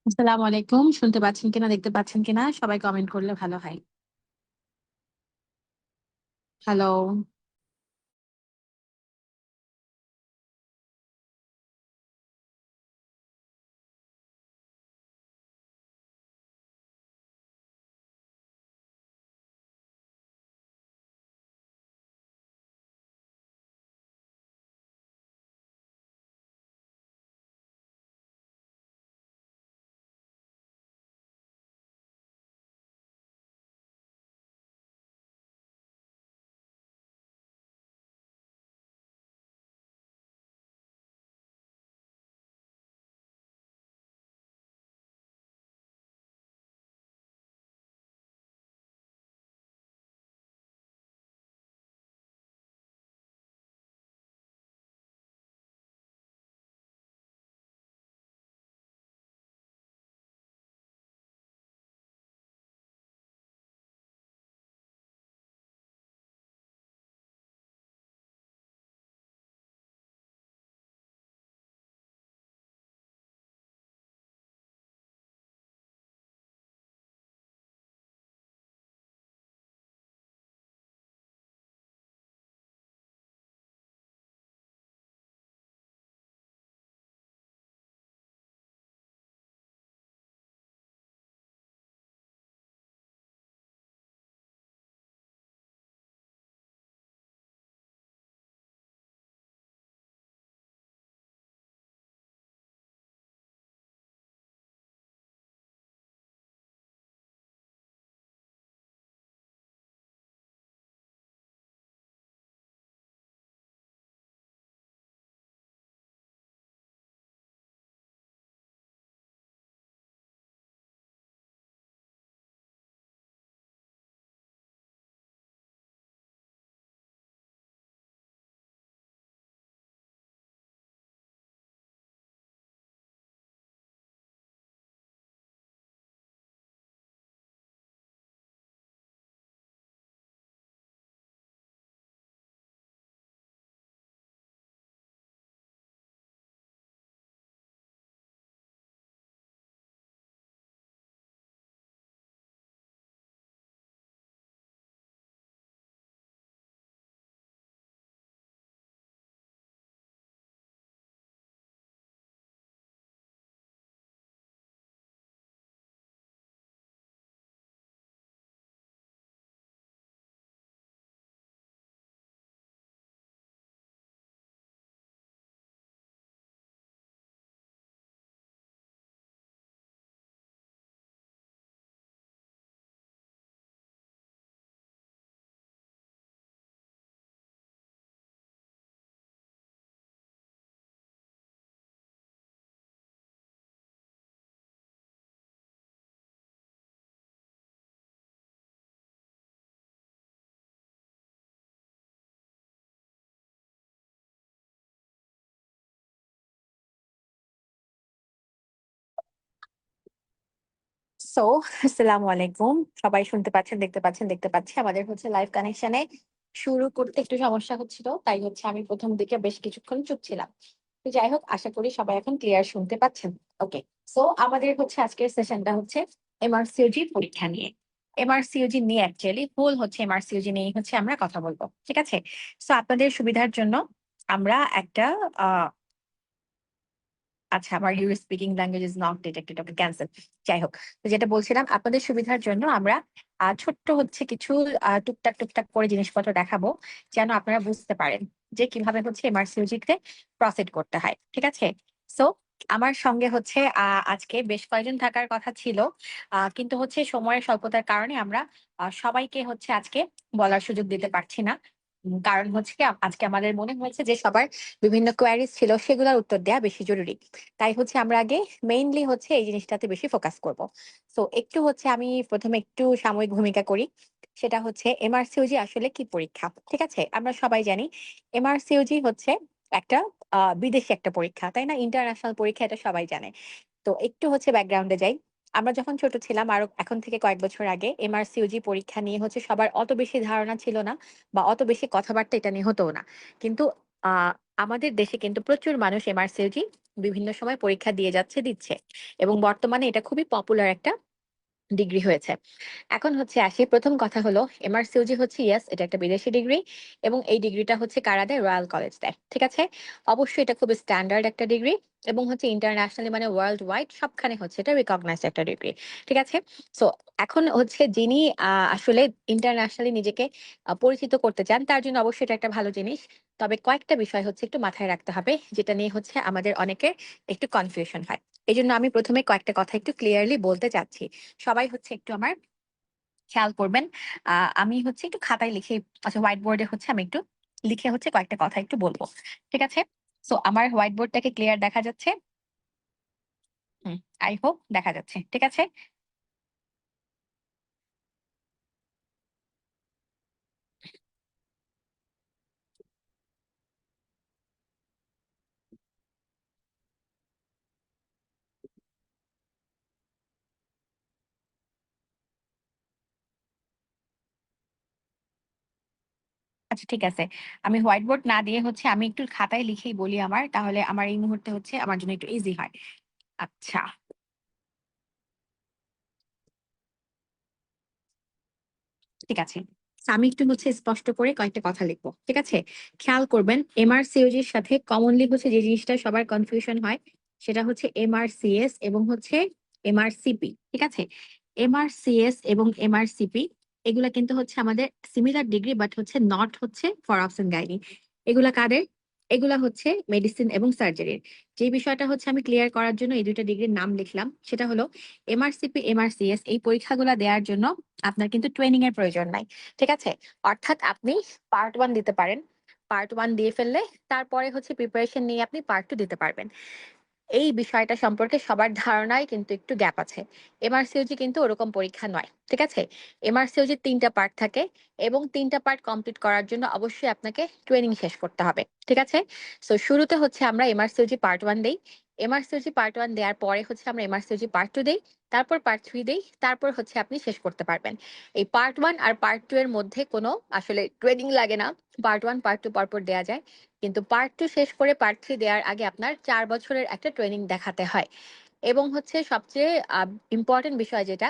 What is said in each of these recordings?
আসসালামু আলাইকুম। শুনতে পাচ্ছেন কিনা, দেখতে পাচ্ছেন কিনা? সবাই কমেন্ট করলে ভালো হয়। হ্যালো। সো আসসালামু আলাইকুম। সবাই শুনতে পাচ্ছেন, দেখতে পাচ্ছেন, দেখতে পাচ্ছি। আমাদের হচ্ছে লাইভ কানেকশনে শুরু করতে একটু সমস্যা হচ্ছিল। তাই হচ্ছে আমি প্রথম দিকে বেশ কিছুক্ষণ চুপ ছিলাম। তো যাই হোক, আশা করি সবাই এখন ক্লিয়ার শুনতে পাচ্ছেন। ওকে। সো আমাদের হচ্ছে আজকের সেশনটা হচ্ছে এমআরসিওজি পরীক্ষা নিয়ে। এমআরসিওজি নিয়ে অ্যাকচুয়ালি ফুল হচ্ছে এমআরসিওজি নিয়ে হচ্ছে আমরা কথা বলবো। ঠিক আছে? সো আপনাদের সুবিধার জন্য আমরা একটা আহ আচ্ছা, আমার your speaking language is not detected, okay, cancel. যাই হোক, তো যেটা বলছিলাম, আপনাদের সুবিধার জন্য আমরা ছোট্ট হচ্ছে কিছু টুকটাক টুকটাক করে জিনিসপত্র দেখাবো, যেন আপনারা বুঝতে পারেন যে কিভাবে হচ্ছে এমআরসিওজিতে প্রসিড করতে হয়। ঠিক আছে? সো আমার সঙ্গে হচ্ছে আজকে বেশ কয়েকজন থাকার কথা ছিল, কিন্তু হচ্ছে সময়ের স্বল্পতার কারণে আমরা সবাইকে হচ্ছে আজকে বলার সুযোগ দিতে পারছি না। কারণ হচ্ছে কি, আজকে আমাদের মনে হয়েছে যে সবার বিভিন্ন কোয়ারিজ ছিল, সেগুলোর উত্তর দেওয়া বেশি জরুরি। তাই হচ্ছে আমরা আগে মেইনলি হচ্ছে এই জিনিসটাতে বেশি ফোকাস করব। তো একটু হচ্ছে আমি প্রথমে একটু সাময়িক ভূমিকা করি। সেটা হচ্ছে এমআরসিওজি আসলে কি পরীক্ষা। ঠিক আছে? আমরা সবাই জানি এমআরসিওজি হচ্ছে একটা বিদেশি একটা পরীক্ষা, তাই না? ইন্টারন্যাশনাল পরীক্ষা, এটা সবাই জানে। তো একটু হচ্ছে ব্যাকগ্রাউন্ডে যাই। আমরা যখন ছোট ছিলাম, আরো এখন থেকে কয়েক বছর আগে, এমআরসিওজি পরীক্ষা নিয়ে হচ্ছে সবার অত বেশি ধারণা ছিল না, বা অত বেশি কথাবার্তা এটা নিয়ে হতো না। কিন্তু আমাদের দেশে কিন্তু প্রচুর মানুষ এমআরসিওজি বিভিন্ন সময় পরীক্ষা দিয়ে যাচ্ছে, দিচ্ছে, এবং বর্তমানে এটা খুবই পপুলার একটা ডিগ্রি হয়েছে। এখন হচ্ছে আসি, প্রথম কথা হলো এমআরসিওজি হচ্ছে, ইয়েস, এটা একটা বিদেশি ডিগ্রি, এবং এই ডিগ্রিটা হচ্ছে কারা দেয়? রয়্যাল কলেজ দেয়, ঠিক আছে। অবশ্যই এটা খুব স্ট্যান্ডার্ড একটা ডিগ্রি, এবং হচ্ছে ইন্টারন্যাশনালি মানে ওয়ার্ল্ড ওয়াইড সবখানে হচ্ছে এটা রিকগনাইজড একটা ডিগ্রি, ঠিক আছে। সো এখন হচ্ছে যিনি আসলে ইন্টারন্যাশনালি নিজেকে পরিচিত করতে চান, তার জন্য অবশ্যই এটা একটা ভালো জিনিস। তবে কয়েকটা বিষয় হচ্ছে একটু মাথায় রাখতে হবে, যেটা নিয়ে হচ্ছে আমাদের অনেকের একটু কনফিউশন হয়। এই জন্য আমি প্রথমে কয়েকটা কথা একটু ক্লিয়ারলি বলতে চাচ্ছি। সবাই হচ্ছে একটু আমার খেয়াল করবেন। আমি হচ্ছে একটু খাতায় লিখে, আচ্ছা হোয়াইট বোর্ডে হচ্ছে আমি একটু লিখে হচ্ছে কয়েকটা কথা একটু বলবো, ঠিক আছে। সো আমার হোয়াইট বোর্ডটাকে ক্লিয়ার দেখা যাচ্ছে? হুম, আই হোপ দেখা যাচ্ছে, ঠিক আছে। আচ্ছা ঠিক আছে, আমি হোয়াইট বোর্ড না দিয়ে হচ্ছে আমি একটু খাতায় লিখেই বলি, আমার তাহলে আমার এই মুহূর্তে হচ্ছে আমার জন্য একটু ইজি হয়। আচ্ছা, ঠিক আছে। তো আমি একটু হচ্ছে স্পষ্ট করে কয়েকটা কথা লিখবো, ঠিক আছে। খেয়াল করবেন, এমআরসিওজির সাথে কমনলি হচ্ছে যে জিনিসটা সবার কনফিউশন হয়, সেটা হচ্ছে এমআরসিএস এবং হচ্ছে এমআরসিপি, ঠিক আছে। এমআরসিএস এবং এমআরসিপি এগুলা কিন্তু হচ্ছে আমাদের সিমিলার ডিগ্রি, বাট হচ্ছে নট হচ্ছে ফর অপশন গাইনি। এগুলা কাদের? এগুলা হচ্ছে মেডিসিন এবং সার্জারির। যে বিষয়টা হচ্ছে আমি ক্লিয়ার করার জন্য এই দুইটা ডিগ্রির নাম লিখলাম, সেটা হলো এমআরসিপি এমআরসিএস এই পরীক্ষাগুলো দেওয়ার জন্য আপনার কিন্তু ট্রেনিং এর প্রয়োজন নাই, ঠিক আছে। অর্থাৎ আপনি পার্ট 1 দিতে পারেন, পার্ট 1 দিয়ে ফেললে তারপরে হচ্ছে প্রিপারেশন নিয়ে আপনি পার্ট 2 দিতে পারবেন। এই বিষয়টা সম্পর্কে সবার ধারণায় কিন্তু একটু গ্যাপ আছে। এমআরসিওজি কিন্তু ওরকম পরীক্ষা নয়, ঠিক আছে। এমআরসিওজি 3টা পার্ট থাকে, এবং 3টা পার্ট কমপ্লিট করার জন্য অবশ্যই আপনাকে ট্রেনিং শেষ করতে হবে, ঠিক আছে। সো শুরুতে হচ্ছে আমরা এমআরসিওজি পার্ট 1 দেই, এমআরসিওজি পার্ট 1 দেওয়ার পরে হচ্ছে আমরা এমআরসিওজি পার্ট 2 দেই, তারপর পার্ট 3 দেই, তারপর হচ্ছে আপনি শেষ করতে পারবেন। এই পার্ট 1 আর পার্ট 2 এর মধ্যে কোনো আসলে ট্রেনিং লাগে না, পার্ট 1 পার্ট 2 পরপর দেওয়া যায়। কিন্তু পার্ট 2 শেষ করে পার্ট 3 দেওয়ার আগে আপনার 4 বছরের একটা ট্রেনিং দেখাতে হয়। এবং হচ্ছে সবচেয়ে ইম্পর্টেন্ট বিষয় যেটা,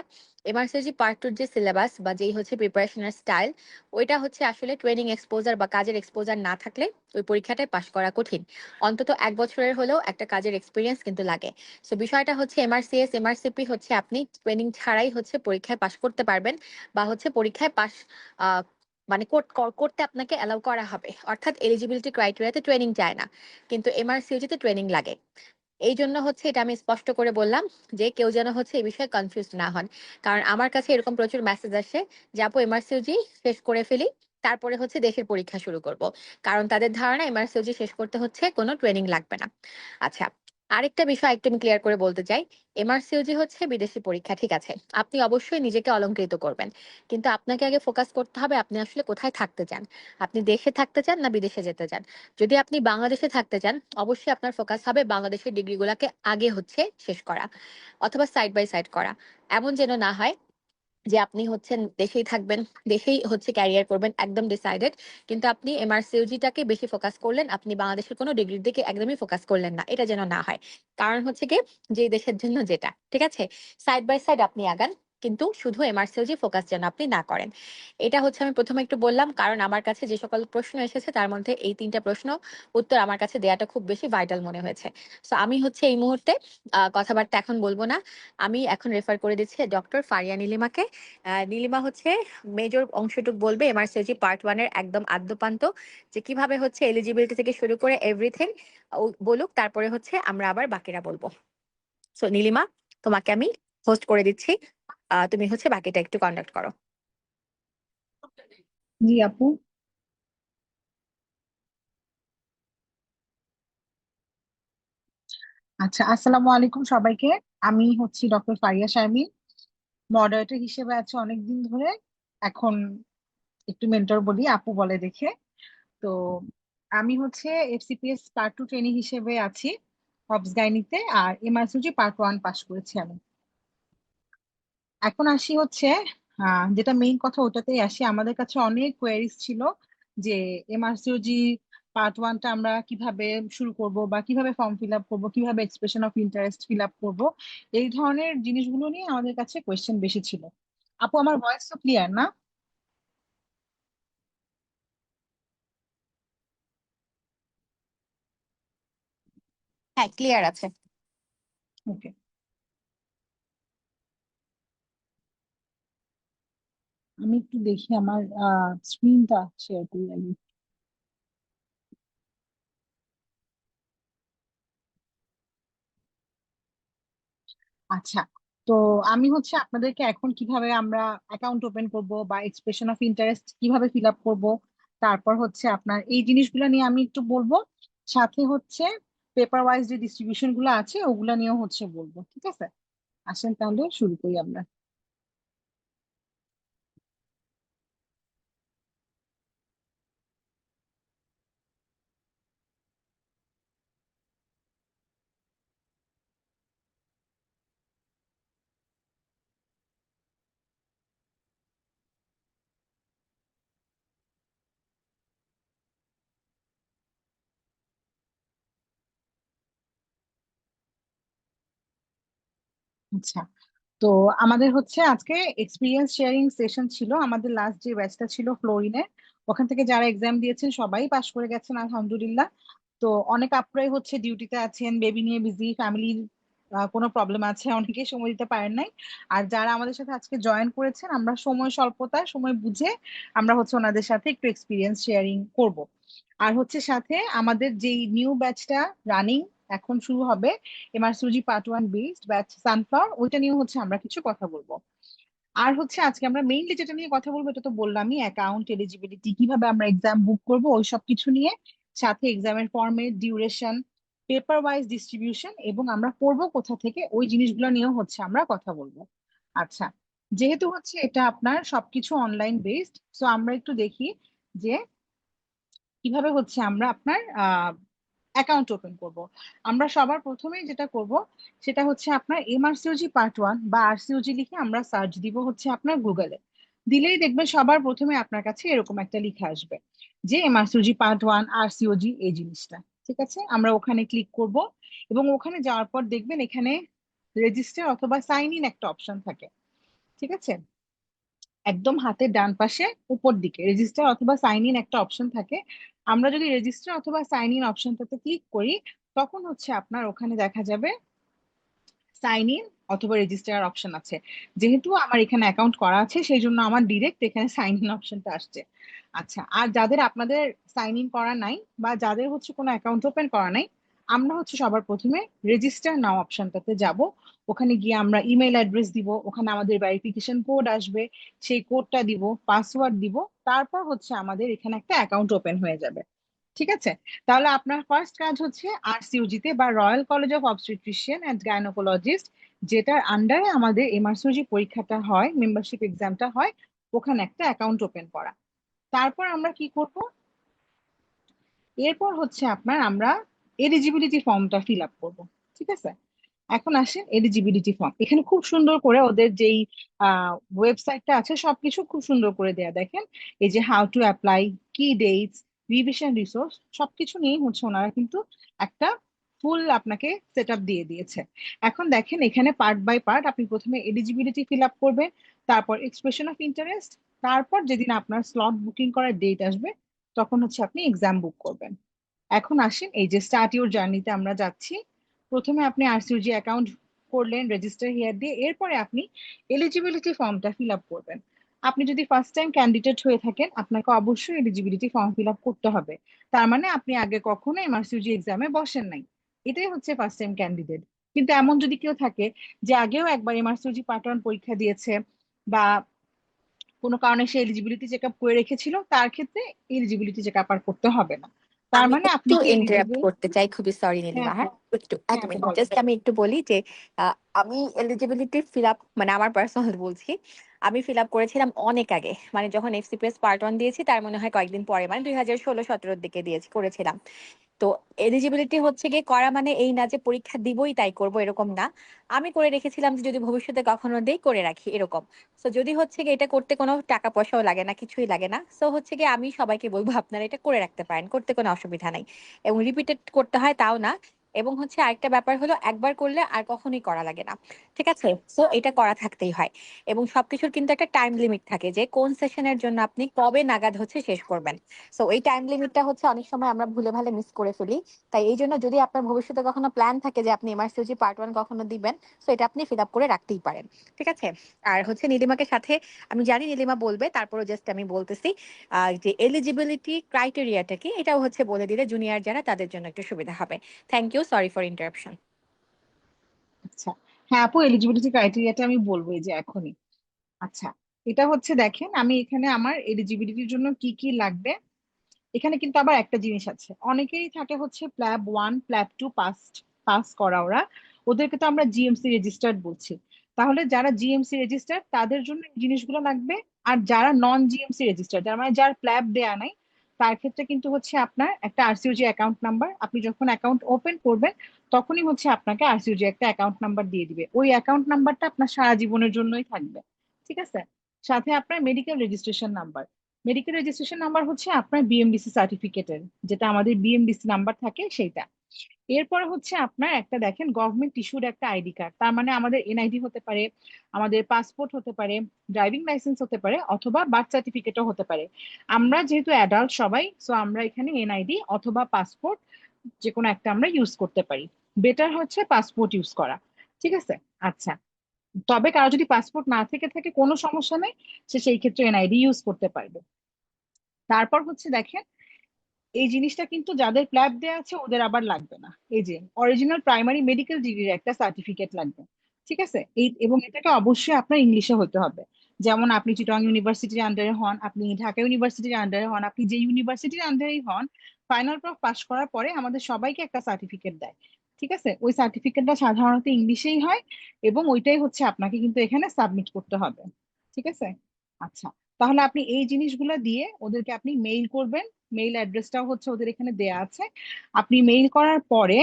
এমআরসিজি পার্ট 2 যে সিলেবাস বা যেই হচ্ছে প্রিপারেশনের স্টাইল, ওইটা হচ্ছে আসলে ট্রেনিং এক্সপোজার বা কাজের এক্সপোজার না থাকলে ওই পরীক্ষাটায় পাশ করা কঠিন। অন্তত 1 বছরের হলেও একটা কাজের এক্সপিরিয়েন্স কিন্তু লাগে। সো বিষয়টা হচ্ছে এমআরসিএস এমআরসিপি হচ্ছে আপনি ট্রেনিং ছাড়াই হচ্ছে পরীক্ষায় পাশ করতে পারবেন, বা হচ্ছে পরীক্ষায় পাশ মানে করতে আপনাকে অ্যালাউ করা হবে, অর্থাৎ এলিজিবিলিটি ক্রাইটেরিয়াতে ট্রেনিং চায় না, কিন্তু এমআরসিওজিতে ট্রেনিং লাগে। এই জন্য হচ্ছে এটা আমি স্পষ্ট করে বললাম, যে কেউ যেন হচ্ছে এই বিষয়ে কনফিউজ না হন। কারণ আমার কাছে এরকম প্রচুর মেসেজ আসে যে আপু এমআরসিওজি শেষ করে ফেলি, তারপরে হচ্ছে দেশের পরীক্ষা শুরু করব। কারণ তাদের ধারণা এমআরসিওজি শেষ করতে হচ্ছে কোনো ট্রেনিং লাগবে না। আচ্ছা, আরেকটা বিষয় একটু আমি ক্লিয়ার করে বলতে চাই। এমআরসিওজি হচ্ছে বিদেশি পরীক্ষা, ঠিক আছে। আপনি অবশ্যই নিজেকে অলংকৃত করবেন, কিন্তু আপনাকে আগে ফোকাস করতে হবে আপনি আসলে কোথায় থাকতে চান। আপনি দেশে থাকতে চান না বিদেশে যেতে চান? যদি আপনি বাংলাদেশে থাকতে চান, অবশ্যই আপনার ফোকাস হবে বাংলাদেশের ডিগ্রিগুলোকে আগে হচ্ছে শেষ করা, অথবা সাইড বাই সাইড করা। এমন যেন না হয় যে আপনি হচ্ছেন দেশেই থাকবেন, দেশেই হচ্ছে ক্যারিয়ার করবেন একদম ডিসাইডেড, কিন্তু আপনি এমআরসিওজিটাকে বেশি ফোকাস করলেন, আপনি বাংলাদেশের কোনো ডিগ্রির দিকে একদমই ফোকাস করলেন না, এটা যেন না হয়। কারণ হচ্ছে কি, যে দেশের জন্য যেটা, ঠিক আছে, সাইড বাই সাইড আপনি আগান, কিন্তু শুধু এমআরসিওজি ফোকাস যেন আপনি না করেন। এটা হচ্ছে আমি প্রথমে একটু বললাম, কারণ আমার কাছে যে সকল প্রশ্ন এসেছে তার মধ্যে এই 3টা প্রশ্ন উত্তর আমার কাছে দেওয়াটা খুব বেশি ভাইটাল মনে হয়েছে। তো আমি হচ্ছে এই মুহূর্তে কথাবার্তা এখন বলবো না, আমি এখন রেফার করে দিচ্ছি ডক্টর ফারিয়া নীলিমাকে। নীলিমা হচ্ছে মেজর অংশটুক বলবে এমআরসিওজি পার্ট 1 এর একদম আদ্যপান্ত, যে কিভাবে হচ্ছে এলিজিবিলিটি থেকে শুরু করে এভরিথিং বলুক, তারপরে হচ্ছে আমরা আবার বাকিরা বলবো। সো নীলিমা, তোমাকে আমি হোস্ট করে দিচ্ছি, তুমি হচ্ছে বাকিটা একটু কন্ডাক্ট করো। জি আপু। আচ্ছা, আসসালামু আলাইকুম সবাইকে। আমি হচ্ছি ডক্টর ফারিয়া শারমিন, মডারেটর হিসেবে আছি অনেকদিন ধরে। এখন একটু মেন্টর বলি, আপু বলে দেখে। তো আমি হচ্ছে এফসিপিএস পার্ট 2 ট্রেনিং হিসেবে আছি অবস গাইনিতে, আর এমআরসিজি পার্ট 1 পাশ করেছি আমি। এখন আসি হচ্ছে যেটা মেইন কথা, ওটাতেই আসি। আমাদের কাছে অনেক কোয়েরিজ ছিল যে এমআরসিওজি পার্ট 1টা আমরা কিভাবে শুরু করব বা কিভাবে ফর্ম ফিল আপ করবো, কিভাবে expression of interest fill up করবো, এই ধরনের জিনিসগুলো নিয়ে আমাদের কাছে কোয়েশ্চেন বেশি ছিল। আপু, আমার ভয়েস তো ক্লিয়ার না? হ্যাঁ, ক্লিয়ার আছে। ওকে, আমি একটু দেখি আমার স্ক্রিনটা শেয়ার করি আমি। আচ্ছা, তো আমি হচ্ছে আপনাদেরকে এখন কিভাবে আমরা অ্যাকাউন্ট ওপেন করব বা এক্সপ্রেশন অফ ইন্টারেস্ট কিভাবে ফিল আপ করবো, তারপর হচ্ছে আপনার এই জিনিসগুলো নিয়ে আমি একটু বলবো। সাথে হচ্ছে পেপার ওয়াইজ যে ডিস্ট্রিবিউশন গুলো আছে ওগুলা নিয়েও হচ্ছে বলবো, ঠিক আছে? আসেন তাহলে শুরু করি আমরা। আচ্ছা, তো আমাদের হচ্ছে আজকে এক্সপিরিয়েন্স শেয়ারিং সেশন ছিল। আমাদের লাস্ট যে ব্যাচটা ছিল ফ্লোরিনে, ওখান থেকে যারা এক্সাম দিয়েছেন সবাই পাশ করে গেছেন আলহামদুলিল্লাহ। তো অনেক আপুরাই হচ্ছে ডিউটিতে আছেন, বেবি নিয়ে বিজি, ফ্যামিলির কোনো প্রবলেম আছে, অনেকেই সময় দিতে পারেন নাই। আর যারা আমাদের সাথে আজকে জয়েন করেছেন, আমরা সময় স্বল্পতায় সময় বুঝে আমরা হচ্ছে ওনাদের সাথে একটু এক্সপিরিয়েন্স শেয়ারিং করব। আর হচ্ছে সাথে আমাদের যেই নিউ ব্যাচটা রানিং এখন শুরু হবে, MRCOG part 1 based batch sunflower, ওইটা নিয়ে হচ্ছে আমরা কিছু কথা বলবো। আর হচ্ছে আজকে আমরা মেইনলি যেটা নিয়ে কথা বলবো, এটা তো বললামই, অ্যাকাউন্ট এলিজিবিলিটি, কিভাবে আমরা এক্সাম বুক করবো, ওই সব কিছু নিয়ে। সাথে এক্সামের format, duration, paper wise distribution এবং আমরা পড়বো কোথা থেকে, ওই জিনিসগুলো নিয়েও হচ্ছে আমরা কথা বলবো। আচ্ছা, যেহেতু হচ্ছে এটা আপনার সবকিছু অনলাইন বেসড, সো আমরা একটু দেখি যে কিভাবে হচ্ছে আমরা আপনার অ্যাকাউন্ট ওপেন করব। আমরা সবার প্রথমেই যেটা করব সেটা হচ্ছে আপনার এমআরসিওজি পার্ট 1 বা আরসিওজি লিখে আমরা সার্চ দিব হচ্ছে আপনার গুগলে। দিলেই দেখবেন সবার প্রথমে আপনার কাছে এরকম একটা লিখে আসবে যে এমআরসিওজি পার্ট 1 আরসিওজি এই জিনিসটা। ঠিক আছে, আমরা ওখানে ক্লিক করব এবং ওখানে যাওয়ার পর দেখবেন এখানে রেজিস্টার অথবা সাইন ইন একটা অপশন থাকে। ঠিক আছে, একদম হাতের ডান পাশে উপর দিকে রেজিস্টার অথবা সাইন ইন একটা অপশন থাকে। আমরা যদি রেজিস্টার অথবা সাইন ইন অপশনটাতে ক্লিক করি, তখন হচ্ছে আপনার ওখানে দেখা যাবে সাইন ইন অথবা রেজিস্টার অপশন আছে। যেহেতু আমার এখানে অ্যাকাউন্ট করা আছে সেই জন্য আমার ডিরেক্ট এখানে সাইন ইন অপশনটা আসছে। আচ্ছা, আর যাদের আপনাদের সাইন ইন করা নাই বা যাদের হচ্ছে কোনো অ্যাকাউন্ট ওপেন করা নাই, আমরা হচ্ছে সবার প্রথমে রেজিস্টার নাও অপশনটাতে যাব। ওখানে গিয়ে আমরা ইমেল অ্যাড্রেস দিব, ওখানে আমাদের ভেরিফিকেশন কোড আসবে, সেই কোডটা দিব, পাসওয়ার্ড দিব, তারপর হচ্ছে আমাদের এখানে একটা অ্যাকাউন্ট ওপেন হয়ে যাবে। ঠিক আছে, তাহলে আপনার ফার্স্ট কাজ হচ্ছে আরসিইউজি তে বা royal college of obstetrician and gynaecologist, যেটার আন্ডারে আমাদের এমআরসিইউজি পরীক্ষাটা হয়, মেম্বারশিপ এক্সামটা হয়, ওখানে একটা অ্যাকাউন্ট ওপেন করা। তারপর আমরা কি করব, এরপর হচ্ছে আপনার আমরা এলিজিবিলিটি ফর্মটা ফিল আপ করবো। ঠিক আছে, এখন আসেন এলিজিবিলিটি ফর্ম। এখানে খুব সুন্দর করে ওদের যেই ওয়েবসাইটটা আছে সবকিছু খুব সুন্দর করে দেয়া, দেখেন এই যে হাউ টু অ্যাপ্লাই, কি ডেটস, রিভিশন রিসোর্স, সবকিছু নিয়েই হচ্ছে ওনারা কিন্তু একটা ফুল আপনাকে সেট আপ দিয়ে দিয়েছে। এখন দেখেন এখানে পার্ট বাই পার্ট আপনি প্রথমে এলিজিবিলিটি ফিল আপ করবেন, তারপর এক্সপ্রেশন অফ ইন্টারেস্ট, তারপর যেদিন আপনার স্লট বুকিং করার ডেট আসবে তখন হচ্ছে আপনি এক্সাম বুক করবেন। এখন আসেন এই যে স্টার্ট ইউর জার্নিতে আমরা যাচ্ছি। প্রথমে আপনি আরসিওজি অ্যাকাউন্ট করলেন রেজিস্টার হিয়ার দিয়ে, এরপরে আপনি এলিজিবিলিটি ফর্মটা ফিল আপ করবেন। আপনি যদি ফার্স্ট টাইম ক্যান্ডিডেট হয়ে থাকেন আপনাকে অবশ্যই এলিজিবিলিটি ফর্ম ফিল আপ করতে হবে। তার মানে আপনি আগে কখনো এমআরসিওজি এক্সামে বসেন নাই, এটাই হচ্ছে ফার্স্ট টাইম ক্যান্ডিডেট। কিন্তু এমন যদি কেউ থাকে যে আগেও একবার এমআরসিওজি পার্ট 1 পরীক্ষা দিয়েছে বা কোনো কারণে সে এলিজিবিলিটি চেক আপ করে রেখেছিল, তার ক্ষেত্রে এলিজিবিলিটি চেক আপ আর করতে হবে না। তার আমি মানে আপনি একটু কি ইন্টারাপ্ট এলিজিবল? করতে চাই, খুবই সরি হ্যাঁ নীলিমা। হ্যাঁ, হ্যাঁ, একটু এক হ্যাঁ আপু মিনিট, বলেন। জাস্ট আমি একটু বলি যে আমি এলিজিবিলিটি ফিল আপ, মানে আমার পার্সোনাল বলছি, আমি ফিল আপ করেছিলাম অনেক আগে, মানে যখন এফসিপিএস পার্ট 1 দিয়েছি তার মনে হয় কয়েকদিন পরে, মানে 2016-17 দিকে দিয়েছি, করেছিলাম। তো এলিজিবিলিটি হচ্ছে গিয়ে করা মানে এই না যে পরীক্ষা দিবই তাই করব এরকম না। আমি করে রেখেছিলাম যে যদি ভবিষ্যতে কখনো দেই করে রাখি এরকম। সো যদি হচ্ছে গিয়ে এটা করতে কোনো টাকা পয়সাও লাগে না, কিছুই লাগে না। সো হচ্ছে গিয়ে আমি সবাইকে বলব আপনারা এটা করে রাখতে পারেন। করতে কোনো অসুবিধা নাই। এবং রিপিটেড করতে হয় তাও না। এবং হচ্ছে আরেকটা ব্যাপার হলো একবার করলে আর কখনোই করা লাগে না। ঠিক আছে? সো এটা করা থাকতেই হয়। এবং সবকিছুর কিন্তু একটা টাইম লিমিট থাকে যে কোন সেশনের জন্য আপনি কবে নাগাদ হচ্ছে শেষ করবেন। সো এই টাইম লিমিটটা হচ্ছে অনেক সময় আমরা ভুলে ভালে মিস করে ফেলি। তাই এই জন্য যদি আপনার ভবিষ্যতে কখনো প্ল্যান থাকে যে আপনি এমআরসিইউজি পার্ট 1 কখনো দিবেন, সো এটা আপনি ফিল আপ করে রাখতেই পারেন। ঠিক আছে? আর হচ্ছে নীলিমাকে সাথে আমি জানি নীলিমা বলবে, তারপরেও জাস্ট আমি বলতেছি যে এলিজিবিলিটি ক্রাইটেরিয়াটা কি এটাও হচ্ছে বলে দিলে জুনিয়র যারা তাদের জন্য একটু সুবিধা হবে। Thank you, sorry for interruption. আচ্ছা, হ্যাঁ আপু, এলিজিবিলিটি ক্রাইটেরিয়াটা আমি বলবো এই যে এখনই। আচ্ছা, এটা হচ্ছে দেখেন, আমি এখানে আমার এলিজিবিলিটির জন্য কি কি লাগবে। এখানে কিন্তু আবার একটা জিনিস আছে, অনেকেরই থাকে হচ্ছে প্ল্যাব 1 প্ল্যাব 2 পাস পাস করা ওরা, ওদেরকে তো আমরা জিএমসি রেজিস্টার্ড বলছি। তাহলে যারা জিএমসি রেজিস্টার্ড তাদের জন্য এই জিনিসগুলো লাগবে। আর যারা নন জিএমসি রেজিস্টার্ড, যার মানে যার প্ল্যাব দেয়া নাই, তার ক্ষেত্রে কিন্তু হচ্ছে আপনার একটা আরসিওজি অ্যাকাউন্ট নাম্বার, আপনি যখন অ্যাকাউন্ট ওপেন করবেন তখনই হচ্ছে আপনাকে আরসিওজি একটা অ্যাকাউন্ট নাম্বার দিয়ে দিবে। ওই অ্যাকাউন্ট নাম্বারটা আপনার সারা জীবনের জন্যই থাকবে। ঠিক আছে? সাথে আপনার medical registration number. Medical registration number হচ্ছে আপনার বিএমডিসি সার্টিফিকেটের, যেটা আমাদের বিএমডিসি নাম্বার থাকে সেইটা। এরপরে হচ্ছে আপনার একটা দেখেন গভর্নমেন্ট ইস্যুড একটা আইডি কার্ড, তার মানে আমাদের এনআইডি হতে পারে, আমাদের পাসপোর্ট হতে পারে, ড্রাইভিং লাইসেন্স হতে পারে, অথবা বার্থ সার্টিফিকেটও হতে পারে। আমরা যেহেতু অ্যাডাল্ট সবাই, সো আমরা এখানে এনআইডি অথবা পাসপোর্ট যে কোনো একটা আমরা ইউজ করতে পারি। বেটার হচ্ছে পাসপোর্ট ইউজ করা। ঠিক আছে? আচ্ছা, তবে কারো যদি পাসপোর্ট না থেকে থাকে কোনো সমস্যা নেই, সে সেই ক্ষেত্রে এনআইডি ইউজ করতে পারবে। তারপর হচ্ছে দেখেন, এই জিনিসটা কিন্তু যাদের প্ল্যাব দেওয়া আছে ওদের আবার লাগবে না। এই যে অরিজিনাল প্রাইমারি মেডিকেল ডিগ্রির একটা সার্টিফিকেট লাগবে। ঠিক আছে? এই এবং এটাকে অবশ্যই আপনার ইংলিশে হতে হবে। যেমন আপনি চিটং ইউনিভার্সিটির আন্ডারে হন, আপনি ঢাকা ইউনিভার্সিটির আন্ডারে হন, আপনি যে ইউনিভার্সিটির আন্ডারেই হন, ফাইনাল পাস করার পরে আমাদের সবাইকে একটা সার্টিফিকেট দেয়। ঠিক আছে? ওই সার্টিফিকেটটা সাধারণত ইংলিশেই হয়, এবং ওইটাই হচ্ছে আপনাকে কিন্তু এখানে সাবমিট করতে হবে। ঠিক আছে? আচ্ছা, তাহলে আপনি এই জিনিসগুলো দিয়ে ওদেরকে আপনি মেইল করবেন। মেইল অ্যাড্রেসটাও হচ্ছে ওদের এখানে দেয়া আছে। আপনি মেইল করার পরে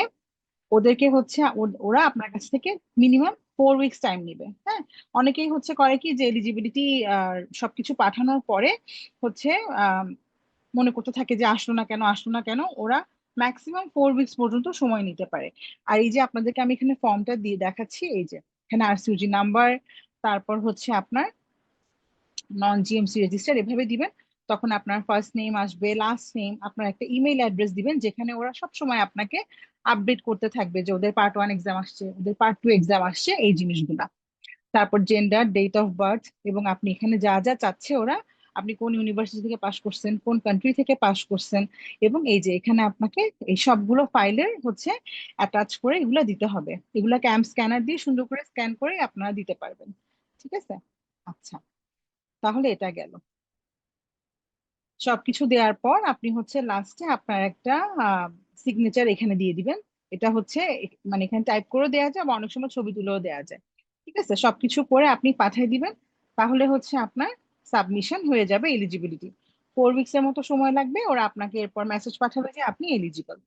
ওদেরকে হচ্ছে ওরা আপনার কাছ থেকে মিনিমাম 4 উইকস টাইম নিবে। হ্যাঁ, অনেকেই হচ্ছে করে কি যে এলিজিবিলিটি সবকিছু পাঠানোর পরে হচ্ছে আহ মনে করতে থাকে যে আসলো না কেন, আসলো না কেন। ওরা ম্যাক্সিমাম 4 উইকস পর্যন্ত সময় নিতে পারে। আর এই যে আপনাদেরকে আমি এখানে ফর্মটা দিয়ে দেখাচ্ছি, এই যে এখানে আরসিইউজি নাম্বার, তারপর হচ্ছে আপনার নন জিএমসি রেজিস্টার এভাবে দিবেন। তখন আপনার ফার্স্ট নেম আসবে, লাস্ট নেম, আপনার একটা ইমেল অ্যাড্রেস দিবেন যেখানে ওরা সব সময় আপনাকে আপডেট করতে থাকবে যে ওদের পার্ট 1 এক্সাম আসছে, ওদের পার্ট 2 এক্সাম আসছে, এই জিনিসগুলা। তারপর জেন্ডার, ডেট অফ বার্থ, এবং আপনি এখানে যা যা চাচ্ছে ওরা, আপনি কোন ইউনিভার্সিটি থেকে পাশ করছেন, কোন কান্ট্রি থেকে পাশ করছেন, এবং এই যে এখানে আপনাকে এই সবগুলো ফাইলের হচ্ছে অ্যাটাচ করে এগুলো দিতে হবে। এগুলা ক্যাম্প স্ক্যানার দিয়ে সুন্দর করে স্ক্যান করে আপনারা দিতে পারবেন। ঠিক আছে? আচ্ছা, তাহলে এটা গেল। সবকিছু দেওয়ার পর আপনি হচ্ছে লাস্টে আপনার একটা সিগনেচার এখানে দিয়ে দিবেন। এটা হচ্ছে মানে এখানে টাইপ করে দেওয়া যায় বা অনেক সময় ছবি তুলেও দেওয়া যায়। ঠিক আছে? সবকিছু করে আপনি পাঠিয়ে দিবেন। তাহলে হচ্ছে আপনার সাবমিশন হয়ে যাবে এলিজিবিলিটি। 4 উইকস এর মতো সময় লাগবে, ওরা আপনাকে এরপর মেসেজ পাঠাবে যে আপনি এলিজিবল।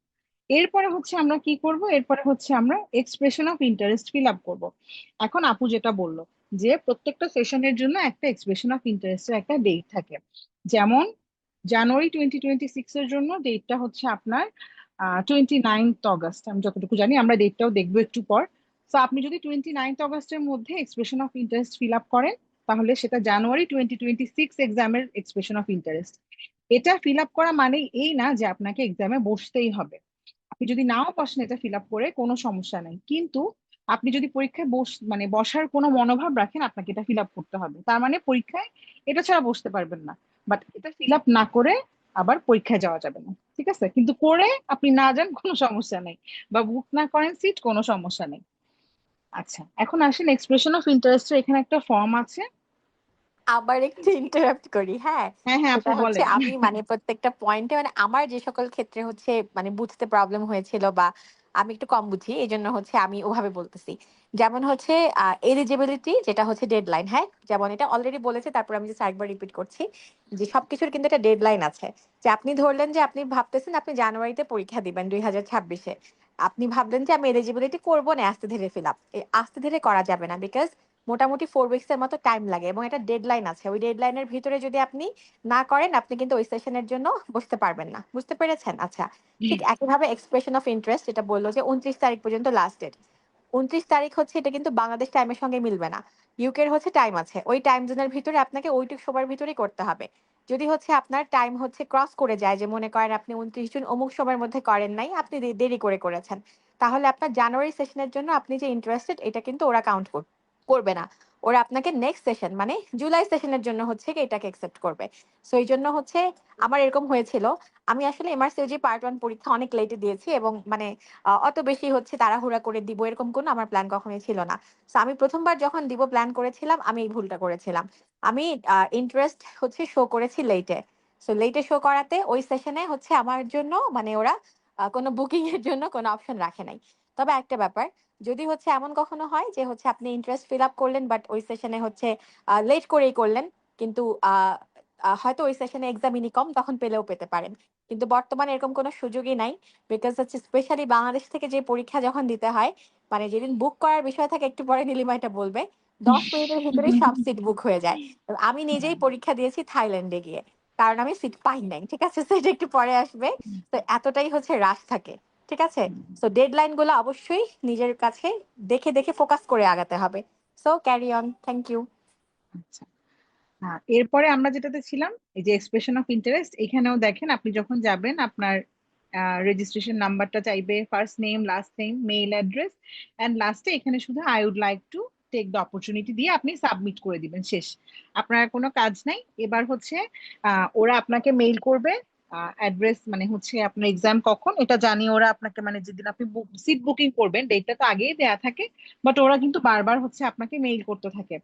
এরপরে হচ্ছে আমরা কি করব, এরপরে হচ্ছে আমরা expression of interest fill up করবো। এখন আপু যেটা বললো যে প্রত্যেকটা সেশনের জন্য একটা এক্সপ্রেশন অফ ইন্টারেস্টের একটা ডেট থাকে। যেমন জানুয়ারি 2026 এর জন্য ডেটটা হচ্ছে আপনার 29 আগস্ট, আমি যতটুকু জানি, আমরা ডেটটাও দেখবো একটু পর। তো আপনি যদি 29 আগস্টের মধ্যে expression of interest fill up করেন, তাহলে সেটা জানুয়ারি 2026 এক্সামের এক্সপ্রেশন অফ ইন্টারেস্ট। এটা ফিল আপ করা মানে এই না যে আপনাকে এক্সামে বসতেই হবে। আপনি যদি নাও বসেন এটা ফিল আপ করে কোনো সমস্যা নেই, কিন্তু আপনি যদি পরীক্ষায় মানে বসার কোনো মনোভাব রাখেন, আপনাকে এটা ফিল আপ করতে হবে। তার মানে পরীক্ষায় এটা ছাড়া বসতে পারবেন না। বাট এটা ফিল আপ না করে আবার পরীক্ষায় যাওয়া যাবে না। ঠিক আছে? কিন্তু করে আপনি না যান কোনো সমস্যা নেই, বা বুক না করেন সিট, কোনো সমস্যা নেই। আচ্ছা, এখন আসেন এক্সপ্রেশন অফ ইন্টারেস্ট, এখানে একটা ফর্ম আছে। আবার একটু ইন্টারাপ্ট করি, হ্যাঁ? হ্যাঁ হ্যাঁ আপু সেটা হচ্ছে বলেন। আমি মানে প্রত্যেকটা পয়েন্টে মানে আমার যে সকল ক্ষেত্রে হচ্ছে মানে বুঝতে প্রবলেম হয়েছিল বা আমি একটু কম বুঝি, এই জন্য হচ্ছে আমি ওভাবে বলতেছি। যেমন হচ্ছে এলিজিবিলিটি, যেটা হচ্ছে ডেডলাইন, হ্যাঁ, যেমন এটা অলরেডি বলেছে, তারপর আমি জাস্ট আরেকবার রিপিট করছি যে সবকিছুর কিন্তু একটা ডেডলাইন আছে। যে আপনি ধরলেন যে আপনি ভাবতেছেন আপনি জানুয়ারিতে পরীক্ষা দিবেন 2026-এ, আপনি ভাবলেন যে আমি এলিজিবিলিটি করবো না, আস্তে ধীরে ফিল আপ, আস্তে ধীরে করা যাবে না, বিকজ মোটামুটি 4 উইকস এর মতো টাইম লাগে এবং এটা ডেডলাইন আছে। ওই ডেডলাইনের ভিতরে যদি আপনি না করেন, আপনি কিন্তু ওই সেশনের জন্য বসতে পারবেন না। বুঝতে পেরেছেন? আচ্ছা, ঠিক একইভাবে এক্সপ্রেশন অফ ইন্টারেস্ট যেটা বললো যে 29 তারিখ পর্যন্ত লাস্ট ডেট, 29 তারিখ হচ্ছে, এটা কিন্তু বাংলাদেশ টাইমের সঙ্গে মিলবে না। ইউকের হচ্ছে টাইম আছে, ওই টাইম জোনের ভিতরে আপনাকে ওইটুক সময়ের ভিতরেই করতে হবে। যদি হচ্ছে আপনার টাইম হচ্ছে ক্রস করে যায়, যে মনে করেন আপনি 29 জুন অমুক সময়ের মধ্যে করেন নাই, আপনি দেরি করে করেছেন, তাহলে আপনার জানুয়ারি সেশনের জন্য আপনি যে ইন্টারেস্টেড, এটা কিন্তু ওরা কাউন্ট করবে না। ওরা আপনাকে নেক্সট সেশন মানে জুলাই সেশনের জন্য হচ্ছে কি এটাকে একসেপ্ট করবে। সো এই জন্য হচ্ছে আমার এরকম হয়েছিল। আমি আসলে এমআরসিওজি পার্ট 1 পরীক্ষা অনেক লেটে দিয়েছি এবং মানে অত বেশি হচ্ছে তাড়াহুড়া করে দিব এরকম কোনো আমার প্ল্যান কখনোই ছিল না। সো আমি প্রথমবার যখন দিব প্ল্যান করেছিলাম, আমি এই ভুলটা করেছিলাম। আমি ইন্টারেস্ট হচ্ছে শো করেছি লেটে। সো লেটে শো করাতে ওই সেশনে হচ্ছে আমার জন্য মানে ওরা কোনো বুকিং এর জন্য কোনো অপশন রাখে নাই। তবে একটা ব্যাপার, যদি হচ্ছে এমন কখনো হয় যে হচ্ছে আপনি ইন্টারেস্ট ফিল আপ করলেন বাট ওই সেশনে হচ্ছে লেট করেই করলেন, কিন্তু আহ, হয়তো ওই সেশনে এক্সামিনই কম, তখন পেলেও পেতে পারেন। কিন্তু বর্তমানে এরকম কোনো সুযোগই নাই, বিকজ হচ্ছে স্পেশালি বাংলাদেশ থেকে যে পরীক্ষা যখন দিতে হয়, মানে যেদিন বুক করার বিষয় থাকে, একটু পরে নীলিমা এটা বলবে, 10 মিনিটের ভিতরেই সব সিট বুক হয়ে যায়। তো আমি নিজেই পরীক্ষা দিয়েছি থাইল্যান্ডে গিয়ে, কারণ আমি সিট পাই নাই। ঠিক আছে, সেটা একটু পরে আসবে। তো এতটাই হচ্ছে রাশ থাকে। ঠিক আছে, সো ডেডলাইন গুলো অবশ্যই নিজের কাছে দেখে দেখে ফোকাস করে আগাতে হবে। So carry on, thank you. আচ্ছা, এরপরে আমরা যেটাতে ছিলাম, এই যে এক্সপ্রেশন অফ ইন্টারেস্ট, এখানেও দেখেন আপনি যখন যাবেন আপনার রেজিস্ট্রেশন নাম্বারটা চাইবে, first name, last name, mail address, and লাস্টে এখানে শুধু I would like to take the opportunity দিয়ে আপনি সাবমিট করে দিবেন, শেষ। আপনার আর কোনো কাজ নাই। এবার হচ্ছে ওরা আপনাকে মেইল করবে অ্যাড্রেস, মানে হচ্ছে আপনার এক্সাম কখন এটা জানিয়ে ওরা আপনাকে, মানে যেদিন আপনি সিট বুকিং করবেন ডেটটা তো আগেই দেয়া থাকে, বাট ওরা কিন্তু বারবার হচ্ছে আপনাকে মেইল করতে থাকে।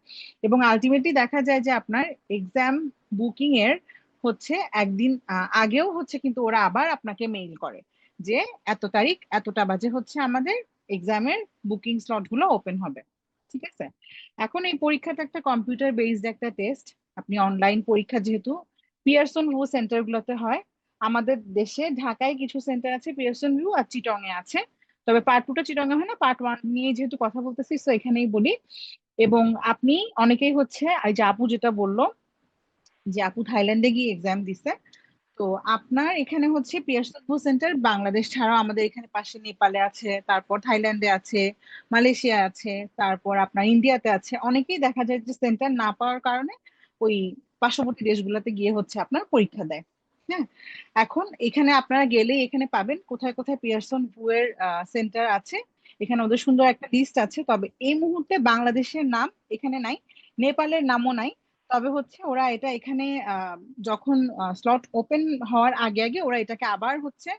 এবং আলটিমেটলি দেখা যায় যে আপনার এক্সাম বুকিং এর হচ্ছে একদিন আগেও হচ্ছে কিন্তু ওরা আবার আপনাকে মেইল করে যে এত তারিখ এতটা বাজে হচ্ছে আমাদের এক্সামের বুকিং স্লট গুলো ওপেন হবে। ঠিক আছে, এখন এই পরীক্ষাটা একটা কম্পিউটার বেসড একটা টেস্ট। আপনি অনলাইন পরীক্ষা, যেহেতু পিয়ারসন ভিউ সেন্টার গুলোতে হয়, আমাদের দেশে ঢাকায় কিছু সেন্টার আছে, পিয়ারসন ভিউ আর চিটং এ আছে। তবে পার্ট 2টা চিটং এ হয় না, পার্ট 1 নিয়ে যেহেতু কথা বলতেছি, তো এখানেই বলি। এবং আপনি অনেকেই হচ্ছে এই যে আপু যেটা বললো যে আপু থাইল্যান্ডে গিয়ে এক্সাম দিছে, তো আপনার এখানে হচ্ছে পিয়ারসন ভু সেন্টার বাংলাদেশ ছাড়াও আমাদের এখানে পাশে নেপালে আছে, তারপর থাইল্যান্ডে আছে, মালয়েশিয়া আছে, তারপর আপনার ইন্ডিয়াতে আছে। অনেকেই দেখা যায় যে সেন্টার না পাওয়ার কারণে ওই পার্শ্ববর্তী দেশগুলোতে গিয়ে হচ্ছে আপনার পরীক্ষা দেয়। হ্যাঁ, এখন এখানে আপনারা গেলে এখানে পাবেন কোথায় কোথায় পিয়ারসন ভু এর সেন্টার আছে। এখানে ওদের সুন্দর একটা লিস্ট আছে, তবে এই মুহূর্তে বাংলাদেশের নাম এখানে নাই, নেপালের নামও নাই। তবে হচ্ছে ওরা এটা এখানে যখন স্লট ওপেন হওয়ার আগে আগে ওরা এটাকে আবার হচ্ছে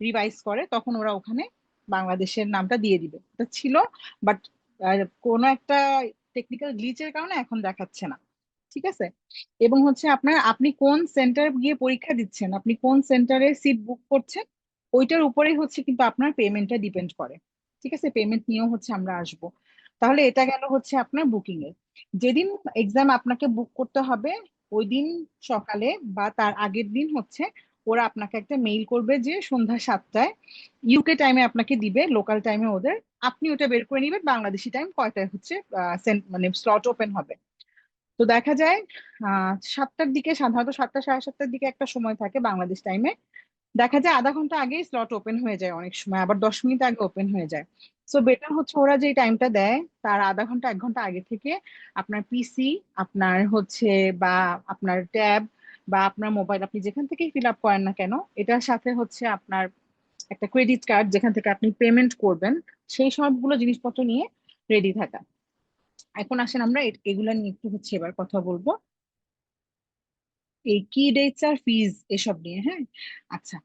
রিভাইজ করে, তখন ওরা ওখানে বাংলাদেশের নামটা দিয়ে দিবে। এটা ছিল, বাট কোনো একটা টেকনিক্যাল গ্লিচের কারণে এখন দেখাচ্ছে না। ঠিক আছে, এবং হচ্ছে আপনার, আপনি কোন সেন্টার গিয়ে পরীক্ষা দিচ্ছেন, আপনি কোন সেন্টারে সিট বুক করছেন, ওইটার উপরেই হচ্ছে কিন্তু আপনার পেমেন্টটা ডিপেন্ড করে। ঠিক আছে, পেমেন্ট নিয়েও হচ্ছে আমরা আসবো। তাহলে এটা গেল হচ্ছে আপনার বুকিং এর। যেদিন এক্সাম আপনাকে বুক করতে হবে, ওই দিন সকালে বা তার আগের দিন হচ্ছে ওরা আপনাকে একটা মেইল করবে যে সন্ধ্যা 7টায় ইউকে টাইমে আপনাকে দিবে, লোকাল টাইমে ওদের। আপনি ওটা বের করে নিবেন বাংলাদেশি টাইম কয়টায় হচ্ছে মানে স্লট ওপেন হবে। তো দেখা যায় 7টার দিকে, সাধারণত 7টা সাড়ে 7টার দিকে একটা সময় থাকে বাংলাদেশ টাইমে, দেখা যায় আধা ঘন্টা আগেই স্লট ওপেন হয়ে যায়, অনেক সময় আবার 10 মিনিট আগে ওপেন হয়ে যায়। সো বেটার হচ্ছে ওরা যে টাইমটা দেয় তার আধা ঘন্টা 1 ঘন্টা আগে থেকে আপনার পিসি, আপনার হচ্ছে বা আপনার ট্যাব বা আপনার মোবাইল, আপনি যেখান থেকেই ফিল আপ করেন না কেন, এটার সাথে হচ্ছে আপনার একটা ক্রেডিট কার্ড যেখান থেকে আপনি পেমেন্ট করবেন, সেই সবগুলো জিনিসপত্র নিয়ে রেডি থাকা। এখন আসেন আমরা এগুলা নিয়ে একটু হচ্ছে এবার কথা বলবো, এই কি ডেটস আর ফিজ এসব নিয়ে। হ্যাঁ, আচ্ছা,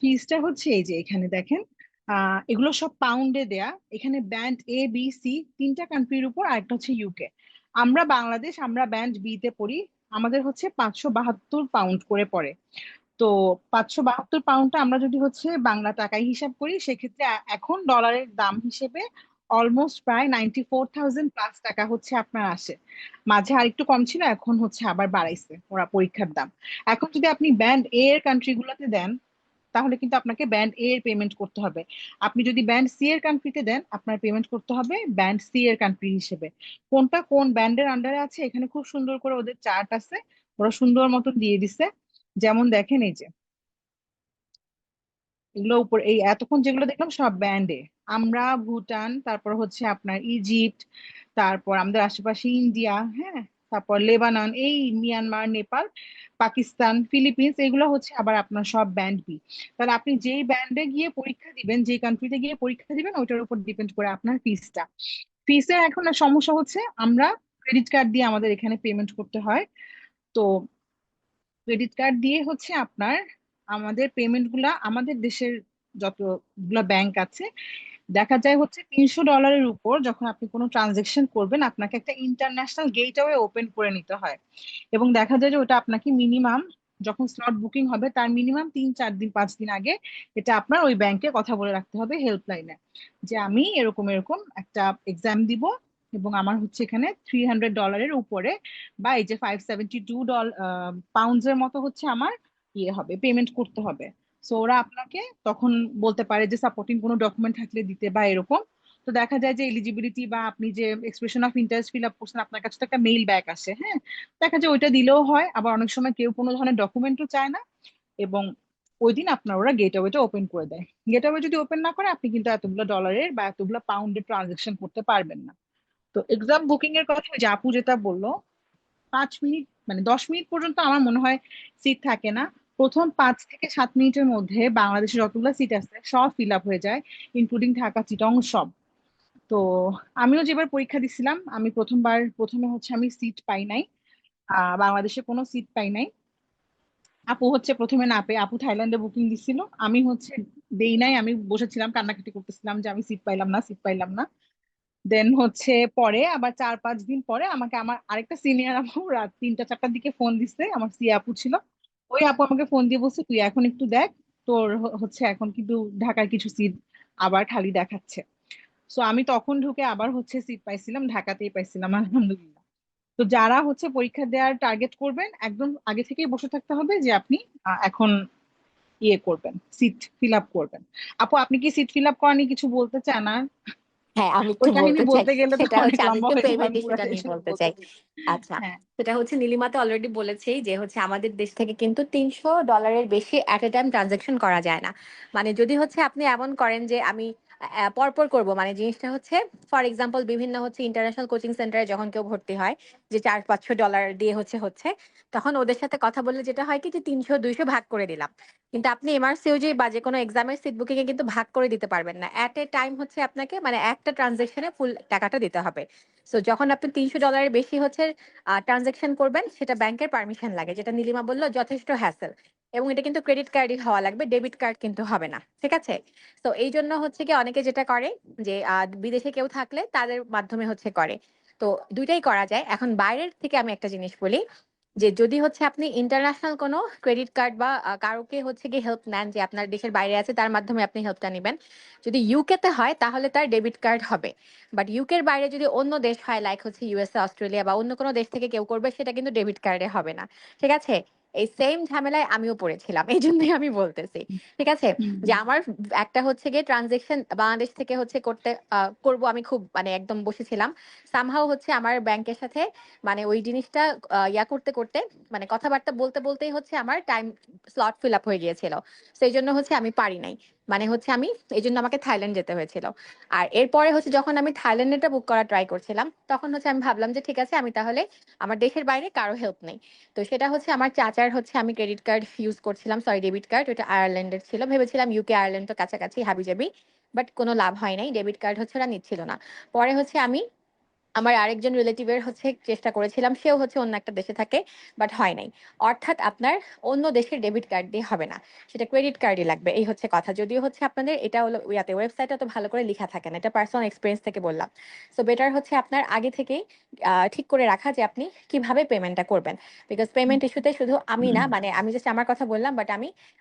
ফিজটা হচ্ছে এই যে এখানে দেখেন, এগুলো সব পাউন্ডে দেয়া। এখানে ব্যান্ড এ বি সি 3টা কান্ট্রির উপর, আরেকটা হচ্ছে ইউকে। আমরা বাংলাদেশ, আমরা ব্যান্ড বি তে পড়ি, আমাদের হচ্ছে 572 পাউন্ড করে পড়ে। তো 572 পাউন্ডটা আমরা যদি হচ্ছে বাংলা টাকায় হিসাব করি, সেক্ষেত্রে এখন ডলারের দাম হিসেবে অলমোস্ট প্রায় 94,000 প্লাস টাকা হচ্ছে আপনার আসে। মাঝে আরেকটু কম ছিল, এখন হচ্ছে আবার বাড়াইছে ওরা পরীক্ষার দাম। এখন যদি আপনি ব্যান্ড এ এর কান্ট্রি গুলোতে দেন, তাহলে কিন্তু আপনাকে ব্যান্ড এ এর পেমেন্ট করতে হবে। আপনি যদি ব্যান্ড সি এর কান্ট্রিতে দেন, আপনার পেমেন্ট করতে হবে ব্যান্ড সি এর কান্ট্রি হিসেবে। কোনটা কোন ব্যান্ডের আন্ডারে আছে এখানে খুব সুন্দর করে ওদের চার্ট আছে, ওরা সুন্দর মতন দিয়ে দিছে। যেমন দেখেন এই যে এগুলো উপর, এই এতক্ষণ যেগুলো দেখলাম সব ব্যান্ডে। আমরা, ভুটান, তারপর হচ্ছে আপনার ইজিপ্ট, তারপর আমাদের আশেপাশে ইন্ডিয়া, হ্যাঁ, তারপর লেবানন, এই মিয়ানমার, নেপাল, পাকিস্তান, ফিলিপিন্স, এগুলো হচ্ছে আবার আপনার সব ব্যান্ড বি। তাহলে আপনি যেই ব্যান্ডে গিয়ে পরীক্ষা দিবেন, যেই কান্ট্রিতে গিয়ে পরীক্ষা দিবেন, ওইটার উপর ডিপেন্ড করে আপনার ফিসটা। ফিসের এখন আর সমস্যা হচ্ছে আমরা ক্রেডিট কার্ড দিয়ে আমাদের এখানে পেমেন্ট করতে হয়। তো ক্রেডিট কার্ড দিয়ে হচ্ছে আপনার আমাদের পেমেন্ট গুলা, আমাদের দেশের যতগুলা ব্যাংক আছে, দেখা যায় হচ্ছে $300 উপর যখন আপনি কোনো ট্রানজেকশন করবেন, আপনাকে একটা ইন্টারন্যাশনাল গেটওয়ে ওপেন করে নিতে হয়। এবং দেখা যায় যে ওটা আপনাকে মিনিমাম, যখন স্লট বুকিং হবে তার মিনিমাম 3 4 দিন 5 দিন আগে এটা আপনার ওই ব্যাংকে কথা বলে রাখতে হবে হেল্পলাইনে, যে আমি এরকম এরকম একটা এক্সাম দিব এবং আমার হচ্ছে এখানে $300 উপরে, বা এই যে $572 পাউন্ডস মতো হচ্ছে আমার ইয়ে হবে, পেমেন্ট করতে হবে। সো ওরা আপনাকে তখন বলতে পারে যে সাপোর্টিং কোনো ডকুমেন্ট থাকলে দিতে বা এরকম। তো দেখা যায় যে এলিজিবিলিটি বা আপনি যে expression of interest fill up করছেন, আপনার কাছে তো একটা মেইল ব্যাক আসে, হ্যাঁ, দেখা যায় ওইটা দিলেও হয়। আবার অনেক সময় কেউ কোনো ধরনের ডকুমেন্টও চায় না, এবং ওই দিন আপনার ওরা গেটওয়েটা ওপেন করে দেয়। গেটওয়ে যদি ওপেন না করে, আপনি কিন্তু এতগুলো ডলারের বা এতগুলো পাউন্ডের ট্রানজেকশন করতে পারবেন না। তো এক্সাম বুকিং এর কথা ওই যে আপু যেটা বললো, 5 মিনিট মানে 10 মিনিট পর্যন্ত আমার মনে হয় সিট থাকে না। প্রথম 5 থেকে 7 মিনিটের মধ্যে বাংলাদেশে যতগুলো সিট আছে সব ফিল আপ হয়ে যায়, ইনক্লুডিং ঢাকা, চিটং, সব। তো আমিও যেবার পরীক্ষা দিছিলাম, আমি প্রথমে হচ্ছে আমি সিট পাই নাই, বাংলাদেশে কোনো সিট পাই নাই। আপু হচ্ছে প্রথমে না পেয়ে আপু থাইল্যান্ডে বুকিং দিছিল, আমি হচ্ছে দেই নাই, আমি বসেছিলাম কান্নাকাটি করতেছিলাম যে আমি সিট পাইলাম না, সিট পাইলাম না। দেন হচ্ছে পরে আবার 4 5 দিন পরে আমাকে আমার আরেকটা সিনিয়র আপু রাত 3টা 4টার দিকে ফোন দিচ্ছে, আমার সি আপু ছিল। ওই আপু আমাকে ফোন দিয়ে বলছে তুই এখন একটু দেখ, তোর হচ্ছে এখন কিন্তু ঢাকায় কিছু সিট আবার খালি দেখাচ্ছে। সো আমি তখন ঢুকে আবার হচ্ছে সিট পাইছিলাম, ঢাকাতেই পাইছিলাম আলহামদুলিল্লাহ। তো যারা হচ্ছে পরীক্ষা দেওয়ার টার্গেট করবেন, একদম আগে থেকেই বসে থাকতে হবে যে আপনি এখন ইয়ে করবেন, সিট ফিল আপ করবেন। আপু আপনি কি সিট ফিল আপ করা নিয়ে কিছু বলতে চান? আর হ্যাঁ, আমি ওই একটু কাহিনী বলতে চাই। বলতে গেলে তো সেটা অনেক হচ্ছে আমি লম্বা একটু হয়ে যাবে, পেমেন্ট আমি পুরোটা ইস্যুটা নিয়ে শেষ বলতে বলতে চাই। চাই। আচ্ছা, হ্যাঁ। সেটা হচ্ছে নীলিমা তো অলরেডি বলেছেই যে হচ্ছে আমাদের দেশ থেকে কিন্তু $300 বেশি এট এ টাইম ট্রানজাকশন করা যায় না। মানে যদি হচ্ছে আপনি এমন করেন যে আমি পরপর করব, মানে জিনিসটা হচ্ছে ফর এক্সাম্পল বিভিন্ন হচ্ছে ইন্টারন্যাশনাল কোচিং সেন্টারে যখন কেউ ভর্তি হয়, যে 400 500 ডলার দিয়ে হচ্ছে তখন ওদের সাথে কথা বললে যেটা হয় কি, যে 300 200 ভাগ করে দিলাম। কিন্তু আপনি এমআরসিওজি বা যে কোনো এক্সামের সিট বুকিং এ কিন্তু ভাগ করে দিতে পারবেন না, এট এ টাইম হচ্ছে আপনাকে মানে একটা ট্রানজেকশনে ফুল টাকাটা দিতে হবে। সো যখন আপনি $300 বেশি হচ্ছে ট্রানজেকশন করবেন, সেটা ব্যাংকের পারমিশন লাগে, যেটা নীলিমা বললো যথেষ্ট হ্যাসেল। এবং এটা কিন্তু ক্রেডিট কার্ডই হওয়া লাগবে, ডেবিট কার্ড কিন্তু হবে না, ঠিক আছে? তো এই জন্য হচ্ছে কি অনেকে যেটা করে যে বিদেশে কেউ থাকলে তাদের মাধ্যমে হচ্ছে করে। তো দুইটাই করা যায়। এখন বাইরের থেকে আমি একটা জিনিস বলি, যে যদি হচ্ছে আপনি ইন্টারন্যাশনাল কোনো ক্রেডিট কার্ড বা কারোকে হচ্ছে কি হেল্প নেন, যে আপনার দেশের বাইরে আছে তার মাধ্যমে আপনি হেল্পটা নেবেন, যদি ইউকে তে হয় তাহলে তার ডেবিট কার্ড হবে। বাট ইউকের বাইরে যদি অন্য দেশ হয়, লাইক হচ্ছে ইউএসএ, অস্ট্রেলিয়া বা অন্য কোনো দেশ থেকে কেউ করবে, সেটা কিন্তু ডেবিট কার্ডে হবে না, ঠিক আছে? এই সেম ঝামেলায় আমিও পড়েছিলাম, এই জন্যই আমি বলতেছি, ঠিক আছে? যে হুম। আমার একটা হচ্ছে গিয়ে ট্রানজেকশন বাংলাদেশ থেকে হচ্ছে করব, আমি খুব মানে একদম বসেছিলাম। সামহাও হচ্ছে আমার ব্যাংকের সাথে মানে ওই জিনিসটা ইয়া করতে করতে, মানে কথাবার্তা বলতে বলতেই হচ্ছে আমার টাইম স্লট ফিল আপ হয়ে গিয়েছিল। সেই জন্য হচ্ছে আমি পারি নাই, মানে হচ্ছে আমি এই জন্য আমাকে থাইল্যান্ড যেতে হয়েছিল। আর এরপরে হচ্ছে যখন আমি থাইল্যান্ডেটা বুক করা ট্রাই করছিলাম, তখন হচ্ছে আমি ভাবলাম যে ঠিক আছে, আমি তাহলে আমার দেশের বাইরে কারো হেল্প নেই। তো সেটা হচ্ছে আমার চাচার হচ্ছে আমি ক্রেডিট কার্ড ইউজ করছিলাম, সরি ডেবিট কার্ড, ওটা আয়ারল্যান্ডের ছিল, ভেবেছিলাম ইউকে আয়ারল্যান্ড তো কাছাকাছি হাবিজাবি, বাট কোনো লাভ হয় নাই, ডেবিট কার্ড হচ্ছে ওরা নিচ্ছিল না। পরে হচ্ছে আমি আমার আরেকজন রিলেটিভের হচ্ছে চেষ্টা করেছিলাম, সেও হচ্ছে অন্য একটা দেশে থাকে, বাট হয় নাই। অর্থাৎ আপনার অন্য দেশের ডেবিট কার্ড দিয়ে হবে না, সেটা ক্রেডিট কার্ডই লাগবে, এই হচ্ছে কথা। যদিও হচ্ছে আপনাদের এটা হলো ইয়াতে ওয়েবসাইটে তো ভালো করে লেখা থাকে না, এটা পার্সোনাল এক্সপিরিয়েন্স থেকে বললাম। সো বেটার হচ্ছে আপনার আগে থেকেই ঠিক করে রাখা যে আপনি কিভাবে পেমেন্টটা করবেন। বিকজ পেমেন্ট ইস্যুতে শুধু আমি না, মানে আমি জাস্ট আমার কথা বললাম, বাট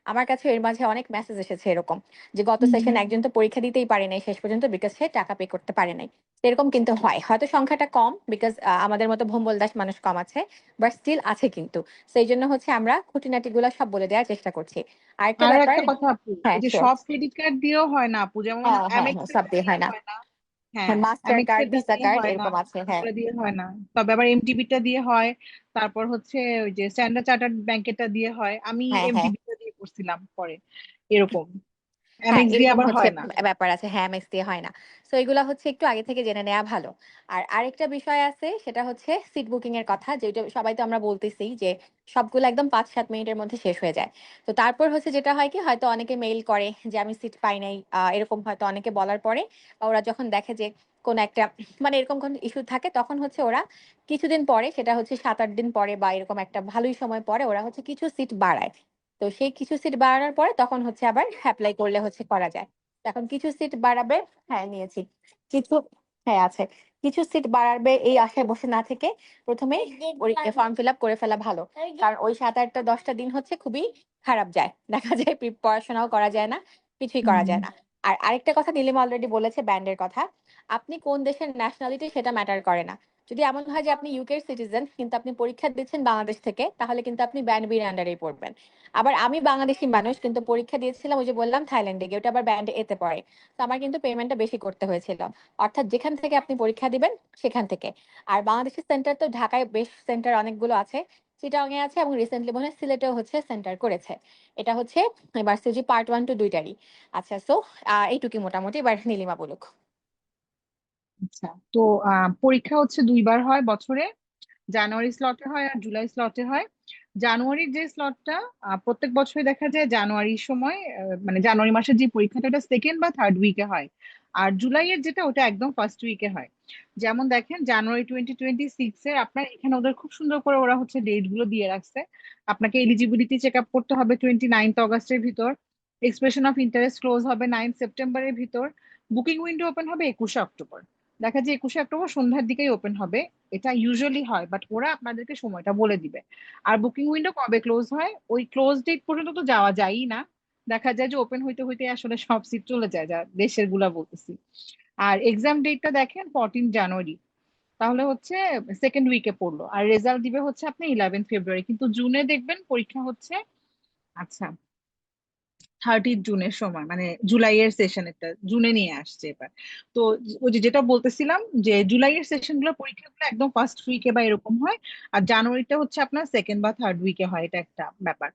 আমার কাছে এর মাঝে অনেক মেসেজ এসেছে এরকম, যে গত সেশন একজন তো পরীক্ষা দিতেই পারে নাই শেষ পর্যন্ত, বিকজ সে টাকা পে করতে পারে নাই। এরকম কিন্তু হয়, হয়তো সংখ্যাটা কম, বিকজ আমাদের মতো ভোম্বল দাস মানুষ কম আছে, বাট স্টিল আছে কিন্তু। সেই জন্য হচ্ছে আমরা খুঁটিনাটি গুলো সব বলে দেওয়ার চেষ্টা করছি। আরেকটা আর ব্যাপার, একটা কথা আপু, হ্যাঁ এই যে শিওর, সব ক্রেডিট কার্ড দিয়েও হয় না আপু, যেমন হ্যাঁ হ্যাঁ এমএক্স হ্যাঁ, সব দিয়ে দিয়ে হয় না। হয় না। হ্যাঁ, হ্যাঁ, মাস্টার এমএক্স কার্ড, এরটা ভিসা দিয়ে কার্ড হয় না, এরকম আছে, হ্যাঁ। ওগুলো দিয়ে হয় না। তবে আবার এমটিবিটা দিয়ে হয়। তারপর হচ্ছে ওই যে স্ট্যান্ডার্ড চার্টার্ড ব্যাংকেরটা দিয়ে হয়। আমি হ্যাঁ হ্যাঁ এমটিবিটা দিয়ে করছিলাম পরে, এরকম। হ্যাঁ, এমএক্স দিয়ে এরকম আবার হচ্ছে হয় না। ব্যাপার আছে, হ্যাঁ এমএক্স দিয়ে হয় না। সো এগুলা হচ্ছে একটু আগে থেকে জেনে নেওয়া ভালো। আর আরেকটা বিষয় আছে, সেটা হচ্ছে সিট বুকিং এর কথা, যেটা সবাই তো আমরা বলতেছি যে সবগুলো একদম 5-7 মিনিটের মধ্যে শেষ হয়ে যায়। তো তারপর হচ্ছে যেটা হয় কি, হয়তো অনেকে মেইল করে যে আমি সিট পাই নাই, এরকম হয়তো অনেকে বলার পরে, বা ওরা যখন দেখে যে কোন একটা মানে এরকম কোন ইস্যু থাকে, তখন হচ্ছে ওরা কিছুদিন পরে, সেটা হচ্ছে 7-8 দিন পরে বা এরকম একটা ভালোই সময় পরে, ওরা হচ্ছে কিছু সিট বাড়ায়। তো সেই কিছু সিট বাড়ানোর পরে তখন হচ্ছে আবার অ্যাপ্লাই করলে হচ্ছে করা যায়। তো এখন কিছু সিট বাড়াবে, হ্যাঁ নিয়েছি কিছু, হ্যাঁ আছে, কিছু সিট বাড়াবে এই আশায় বসে না থেকে প্রথমেই ফর্ম ফিল আপ করে ফেলা ভালো। কারণ ওই 7-8-10টা দিন হচ্ছে খুবই খারাপ যায়, দেখা যায় পড়াশোনাও করা যায় না, কিছুই করা হুম। যায় না। আর আরেকটা কথা নীলিমা অলরেডি বলেছে, ব্যান্ডের কথা। আপনি কোন দেশের ন্যাশনালিটি সেটা ম্যাটার করে না। যদি এমন হয় যে আপনি ইউকের সিটিজেন কিন্তু আপনি পরীক্ষা দিচ্ছেন বাংলাদেশ থেকে, তাহলে কিন্তু আপনি ব্যান্ড বির আন্ডারেই পড়বেন। আবার আমি বাংলাদেশি মানুষ কিন্তু পরীক্ষা দিয়েছিলাম ওই যে বললাম থাইল্যান্ডে গিয়ে, ওটা আবার ব্যান্ড এতে পড়ে। তো আমার কিন্তু পেমেন্টটা বেশি করতে হয়েছিল। অর্থাৎ যেখান থেকে আপনি পরীক্ষা দিবেন সেখান থেকে। আর বাংলাদেশের সেন্টার তো ঢাকায় বেশ সেন্টার অনেকগুলো আছে, চিটাগাং এ আছে, এবং রিসেন্টলি মনে হয় সিলেটেও হচ্ছে সেন্টার করেছে। এটা হচ্ছে এবার সিজি পার্ট 1 টু 2টারই। আচ্ছা, সো এইটুকুই মোটামুটি, এবার নীলিমা বলুক। আচ্ছা, তো পরীক্ষা হচ্ছে দুইবার হয় বছরে। জানুয়ারি স্লটে হয় আর জুলাই স্লটে হয়। জানুয়ারির যে স্লটটা প্রত্যেক বছরই দেখা যায় জানুয়ারির সময়, মানে জানুয়ারি মাসের যে পরীক্ষাটা ওটা সেকেন্ড বা থার্ড উইকে হয়। আর জুলাইয়ের যেটা ওটা একদম ফার্স্ট উইকে হয়। যেমন দেখেন জানুয়ারি 2026 এর আপনার এখানে ওদের খুব সুন্দর করে ওরা হচ্ছে ডেট গুলো দিয়ে রাখছে। আপনাকে এলিজিবিলিটি চেক আপ করতে হবে 29 আগস্টের ভিতর। এক্সপ্রেশন অফ ইন্টারেস্ট ক্লোজ হবে 9 সেপ্টেম্বরের ভিতর। বুকিং উইন্ডো ওপেন হবে 21 অক্টোবর। দেখা যায় 21 অক্টোবর সন্ধ্যার দিকেই ওপেন হবে। এটা ইউজুয়ালি হয়, বাট ওরা আপনাদেরকে সময়টা বলে দিবে। আর বুকিং উইন্ডো কবে ক্লোজ হয়, ওই ক্লোজ ডেট পর্যন্ত তো যাওয়া যায়ই না। দেখা যায় যে ওপেন হইতে হইতে আসলে সব সিট চলে যায়, যা দেশের গুলা বলতেছি। আর এক্সাম ডেটটা দেখেন 14 জানুয়ারি, তাহলে হচ্ছে সেকেন্ড উইকে পড়লো। আর রেজাল্ট দিবে হচ্ছে আপনি 11 ফেব্রুয়ারি, কিন্তু জুনে দেখবেন পরীক্ষা হচ্ছে, আচ্ছা, 30 জুনের সময়, মানে জুলাইয়ের সেশনেরটা জুনে নিয়ে আসছে এবার। তো ওই যে যেটা বলতেছিলাম, যে জুলাইয়ের সেশন গুলো পরীক্ষাগুলো একদম ফার্স্ট উইকে বা এরকম হয়। আর জানুয়ারিটা হচ্ছে আপনার সেকেন্ড বা থার্ড উইকে হয়, এটা একটা ব্যাপার।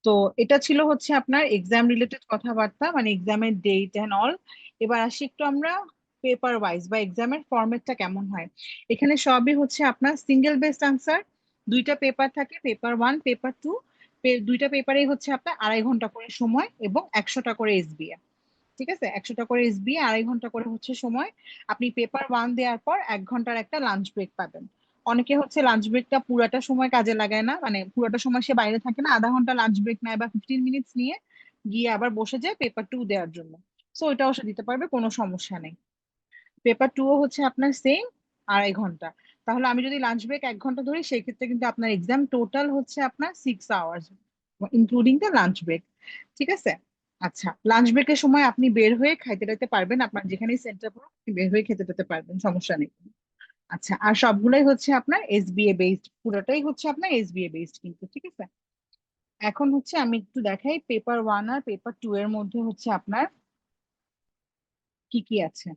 তো এটা ছিল হচ্ছে আপনার এক্সাম রিলেটেড কথাবার্তা, মানে এক্সামের ডেট এন্ড অল। এবার আসি একটু আমরা পেপার ওয়াইজ বা এক্সামের ফরম্যাটটা কেমন হয়। এখানে সবই হচ্ছে আপনার সিঙ্গেল বেসড আনসার। দুইটা পেপার থাকে, পেপার 1 পেপার 2। দুইটা পেপারেই হচ্ছে আপনার 2.5 ঘন্টা করে সময় এবং 100টা করে এসবিএ। ঠিক আছে, 100টা করে এসবিএ, 2.5 ঘন্টা করে হচ্ছে সময়। আপনি পেপার 1 দেওয়ার পর 1 ঘন্টার একটা লাঞ্চ ব্রেক পাবেন। অনেকে হচ্ছে লাঞ্চ ব্রেকটা পুরাটা সময় কাজে লাগায় না, মানে পুরাটা সময় সে বাইরে থাকে না, আধা ঘন্টা লাঞ্চ ব্রেক নেয় বা 15 মিনিটস নিয়ে গিয়ে আবার বসে যায় পেপার 2 দেওয়ার জন্য। সো ওইটাও সে দিতে পারবে, কোনো সমস্যা নেই। পেপার 2ও হচ্ছে আপনার সেম 2.5 ঘন্টা। তাহলে আমি যদি লাঞ্চ ব্রেক 1 ঘন্টা ধরি, সেই ক্ষেত্রে কিন্তু আপনার এক্সাম টোটাল হচ্ছে আপনার 6 hours, including the lunch break. ঠিক আছে। আচ্ছা, লাঞ্চ ব্রেকের সময় আপনি বের হয়ে খাইতে যেতে পারবেন, আপনার যেখানেই সেন্টার পড়ুক আপনি বের হয়ে খেতে যেতে পারবেন, সমস্যা নেই। আচ্ছা, আর সবগুলাই হচ্ছে আপনার এসবিএ বেসড, পুরোটাই হচ্ছে আপনার এসবিএ বেসড কিন্তু। ঠিক আছে। এখন হচ্ছে আমি একটু দেখাই পেপার 1 আর পেপার 2 এর মধ্যে হচ্ছে আপনার কি কি আছে।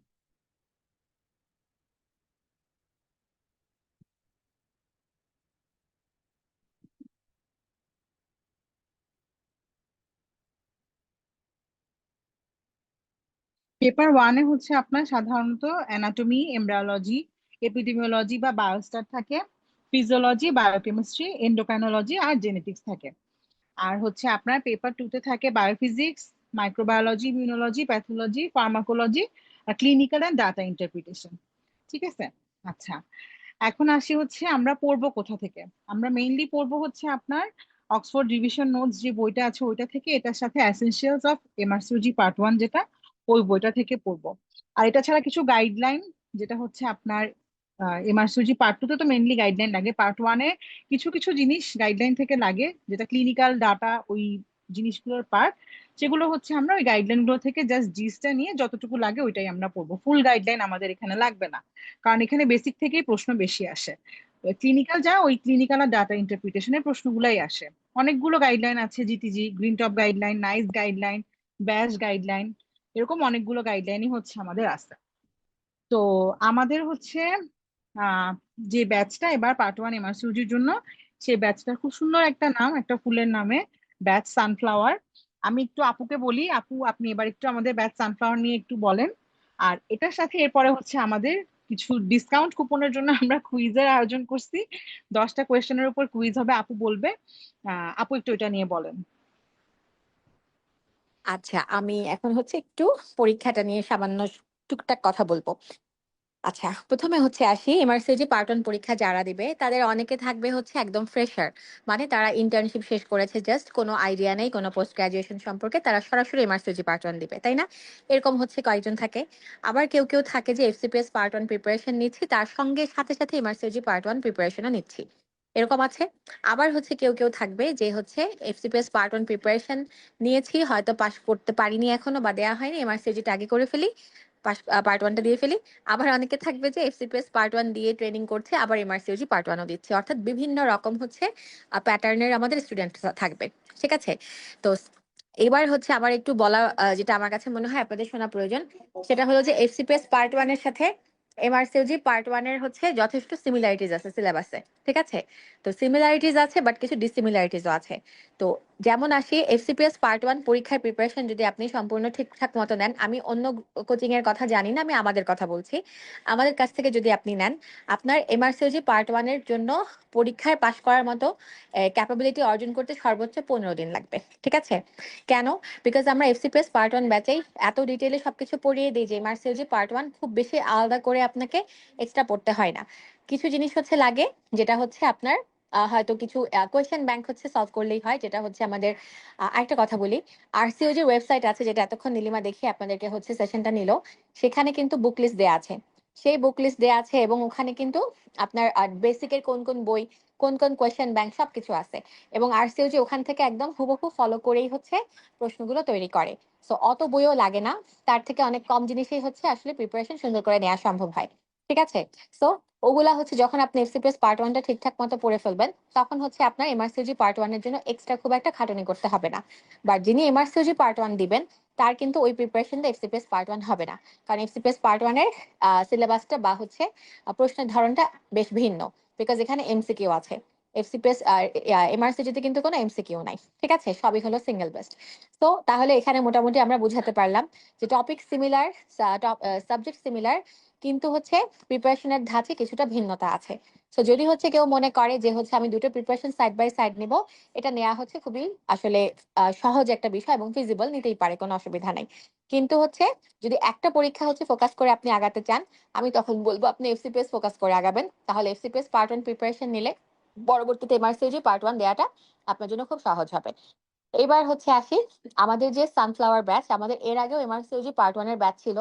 পেপার 1-এ হচ্ছে আপনার সাধারণত অ্যানাটমি, এমব্রায়োলজি, এপিডেমিওলজি বা বায়োস্টার থাকে। ফিজিওলজি, বায়োকেমিস্ট্রি, এন্ডোক্রাইনোলজি আর জেনেটিক্স থাকে। আর হচ্ছে আপনার পেপার 2-তে থাকে biophysics, microbiology, immunology, pathology, pharmacology, clinical and data interpretation. ঠিক আছে। আচ্ছা, এখন আসি হচ্ছে আমরা পড়বো কোথা থেকে। আমরা মেইনলি পড়বো হচ্ছে আপনার অক্সফোর্ড রিভিশন নোটস যে বইটা আছে ওইটা থেকে, এটার সাথে essentials of MRCOG part one যেটা, ওই বইটা থেকে পড়বো। আর এটা ছাড়া কিছু গাইডলাইন, যেটা হচ্ছে আপনার এমআরসিওজি পার্ট টু তে তো মেইনলি গাইডলাইন লাগে, পার্ট ওয়ানে কিছু কিছু জিনিস গাইডলাইন থেকে লাগে, যেটা ক্লিনিক্যাল ডাটা ওই জিনিসগুলোর পার্ট, সেগুলো হচ্ছে আমরা ওই গাইডলাইন গুলো থেকে জাস্ট জিসটা নিয়ে যতটুকু লাগে ওইটাই আমরা পড়বো। ফুল গাইডলাইন আমাদের এখানে লাগবে না, কারণ এখানে বেসিক থেকেই প্রশ্ন বেশি আসে। ক্লিনিক্যাল যা, ওই ক্লিনিক্যাল আর ডাটা ইন্টারপ্রিটেশনের প্রশ্নগুলাই আসে। অনেকগুলো গাইডলাইন আছে, জিটিজি, green top guideline, nice guideline, ব্যাশ গাইডলাইন, এরকম অনেকগুলো গাইডলাইনই হচ্ছে আমাদের আছে। তো আমাদের হচ্ছে আহ যে ব্যাচটা এবার পার্ট ওয়ান এমআরসিউজির জন্য, সেই ব্যাচটা খুব সুন্দর একটা নাম, একটা ফুলের নামে, ব্যাচ সানফ্লাওয়ার। আমি একটু আপুকে বলি, আপু আপনি এবার একটু আমাদের ব্যাচ সানফ্লাওয়ার নিয়ে একটু বলেন। আর এটার সাথে এরপরে হচ্ছে আমাদের কিছু ডিসকাউন্ট কুপনের জন্য আমরা কুইজের আয়োজন করছি। 10টা কোয়েশ্চেনের উপর কুইজ হবে, আপু বলবে। আপু একটু এটা নিয়ে বলেন। আচ্ছা, আমি এখন হচ্ছে একটু পরীক্ষাটা নিয়ে সামান্য টুকটাক কথা বলবো। আচ্ছা, প্রথমে হচ্ছে আসি এমআরসিজি পার্ট ওয়ান পরীক্ষা যারা দিবে তাদের অনেকে থাকবে হচ্ছে একদম ফ্রেশার, মানে তারা ইন্টার্নশিপ শেষ করেছে, জাস্ট কোনো আইডিয়া নেই কোনো পোস্ট গ্রাজুয়েশন সম্পর্কে, তারা সরাসরি এমআরসিজি পার্ট ওয়ান দিবে, তাই না? এরকম হচ্ছে কয়েকজন থাকে। আবার কেউ কেউ থাকে যে এফসিপিএস পার্ট ওয়ান প্রিপারেশন নিচ্ছি, তার সঙ্গে সাথে সাথে এমআরসিজি পার্ট ওয়ান প্রিপারেশনও নিচ্ছি, এরকম আছে। আবার হচ্ছে কেউ কেউ থাকবে যে হচ্ছে এফসিপিএস পার্ট ওয়ান প্রিপারেশন নিয়েছি, হয়তো পাস করতে পারিনি এখনো বা দেওয়া হয়নি, এমআরসিজিটা আগে করে ফেলি, পাস পার্ট ওয়ানটা দিয়ে ফেলি। আবার অনেকে থাকবে যে এফসিপিএস পার্ট ওয়ান দিয়ে ট্রেনিং করছে, আবার এমআরসিওজি পার্ট ওয়ানও দিচ্ছে, অর্থাৎ বিভিন্ন রকম হচ্ছে প্যাটার্নের আমাদের স্টুডেন্ট থাকবে। ঠিক আছে? তো এবার হচ্ছে আবার একটু বলা, যেটা আমার কাছে মনে হয় আপনাদের শোনা প্রয়োজন, সেটা হলো যে এফসিপিএস পার্ট ওয়ানের সাথে এমআরসিওজি পার্ট ওয়ানের হচ্ছে যথেষ্ট সিমিলারিটিজ আছে সিলেবাসে। ঠিক আছে? তো সিমিলারিটিজ আছে, বাট কিছু ডিসিমিলারিটিসও আছে। তো যেমন আসি এফসিপিএস পার্ট ওয়ান পরীক্ষার প্রিপারেশন যদি আপনি সম্পূর্ণ ঠিকঠাক মতো নেন, আমি অন্য কোচিং এর কথা জানি না, আমি আমাদের কথা বলছি, আমাদের কাছ থেকে যদি আপনি নেন, আপনার এমআরসিওজি পার্ট ওয়ানের জন্য পরীক্ষায় পাশ করার মতো ক্যাপাবিলিটি অর্জন করতে সর্বোচ্চ 15 দিন লাগবে। ঠিক আছে? কেন? বিকজ আমরা এফসিপিএস পার্ট ওয়ান ব্যাচেই এত ডিটেইলে সবকিছু পড়িয়ে দিই যে এমআরসিওজি পার্ট ওয়ান খুব বেশি আলাদা করে আপনাকে এক্সট্রা পড়তে হয় না। কিছু জিনিস হচ্ছে লাগে, যেটা হচ্ছে আপনার হয়তো কিছু কোয়েশ্চেন ব্যাংক হচ্ছে সলভ করলেই হয়, যেটা হচ্ছে আমাদের আরেকটা কথা বলি, আরসিও যে ওয়েবসাইট আছে, যেটা এতক্ষণ নীলিমা দেখিয়ে আপনাদেরকে হচ্ছে সেশনটা নিল, সেখানে কিন্তু বুক লিস্ট দেওয়া আছে। সেই বুক লিস্ট দেওয়া আছে এবং ওখানে কিন্তু আপনার বেসিকের কোন কোন বই, কোন কোন কোয়েশ্চেন ব্যাংক সবকিছু আছে। এবং আরসিও যে ওখান থেকে একদম হুবহু ফলো করেই হচ্ছে প্রশ্নগুলো তৈরি করে। সো অত বইও লাগে না, তার থেকে অনেক কম জিনিসেই হচ্ছে আসলে প্রিপারেশন সুন্দর করে নেওয়া সম্ভব হয়। ঠিক আছে? সো ওগুলা হচ্ছে যখন আপনি এফসিপিএস পার্ট ওয়ানটা ঠিকঠাক মতো পড়ে ফেলবেন, তখন হচ্ছে আপনার এমআরসিজি পার্ট ওয়ানের জন্য এক্সট্রা খুব একটা খাটুনি করতে হবে না। বাট যিনি এমআরসিজি পার্ট ওয়ান দিবেন, তার কিন্তু ওই প্রিপারেশনটা এফসিপিএস পার্ট ওয়ান হবে না। কারণ এফসিপিএস পার্ট ওয়ানের সিলেবাসটা বা হচ্ছে প্রশ্নের ধরনটা বেশ ভিন্ন, বিকজ এখানে এমসিকিউ আছে। এফসিপিএস আর এমআরসিজিতে কিন্তু কোনো এমসিকিউ নাই। ঠিক আছে? সবই হলো সিঙ্গেল বেস্ট। তো তাহলে এখানে মোটামুটি আমরা বুঝাতে পারলাম যে টপিক সিমিলার, সাবজেক্ট সিমিলার, কিন্তু হচ্ছে প্রিপারেশনের ধাঁচে কিছুটা ভিন্নতা আছে। তো যদি হচ্ছে কেউ মনে করে যে হচ্ছে আমি দুটো প্রিপারেশন সাইড বাই সাইড নিব, এটা নেওয়া হচ্ছে খুবই আসলে সহজ একটা বিষয় এবং ফিজিবল, নিতেই পারে, কোনো অসুবিধা নাই। কিন্তু হচ্ছে যদি একটা পরীক্ষা হচ্ছে ফোকাস করে আপনি আগাতে চান, আমি তখন বলবো আপনি এফসিপিএস ফোকাস করে আগাবেন, তাহলে এফসিপিএস পার্ট ওয়ান প্রিপারেশন নিলে পরবর্তীতে এমআরসিজি পার্ট ওয়ান দেওয়াটা আপনার জন্য খুব সহজ হবে। এবার হচ্ছে আসি আমাদের যে সানফ্লাওয়ার ব্যাচ, আমাদের এর আগেও এমআরসিওজি পার্ট ওয়ান এর ব্যাচ ছিল,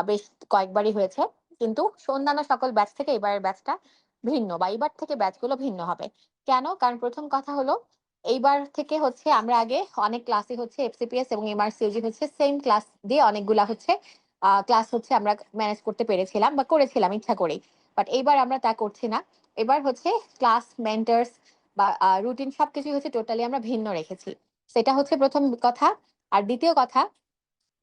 বেশ কয়েকবারই হয়েছে। কিন্তু অন্যান্য সকল ব্যাচ থেকে এবারের ব্যাচটা ভিন্ন, বা এবার থেকে ব্যাচগুলো ভিন্ন হবে। কেন? কারণ প্রথম কথা হলো, এইবার থেকে হচ্ছে আমরা আগে অনেক ক্লাসই হচ্ছে এফসিপিএস এবং এমআরসিওজি হচ্ছে সেম ক্লাস দিয়ে অনেকগুলা হচ্ছে ক্লাস হচ্ছে আমরা ম্যানেজ করতে পেরেছিলাম বা করেছিলাম ইচ্ছা করেই। বাট এইবার আমরা তা করছি না। এবার হচ্ছে ক্লাস, মেন্টার্স বা রুটিন সবকিছু হচ্ছে টোটালি আমরা ভিন্ন রেখেছি। সেটা হচ্ছে প্রথম কথা। আর দ্বিতীয় কথা,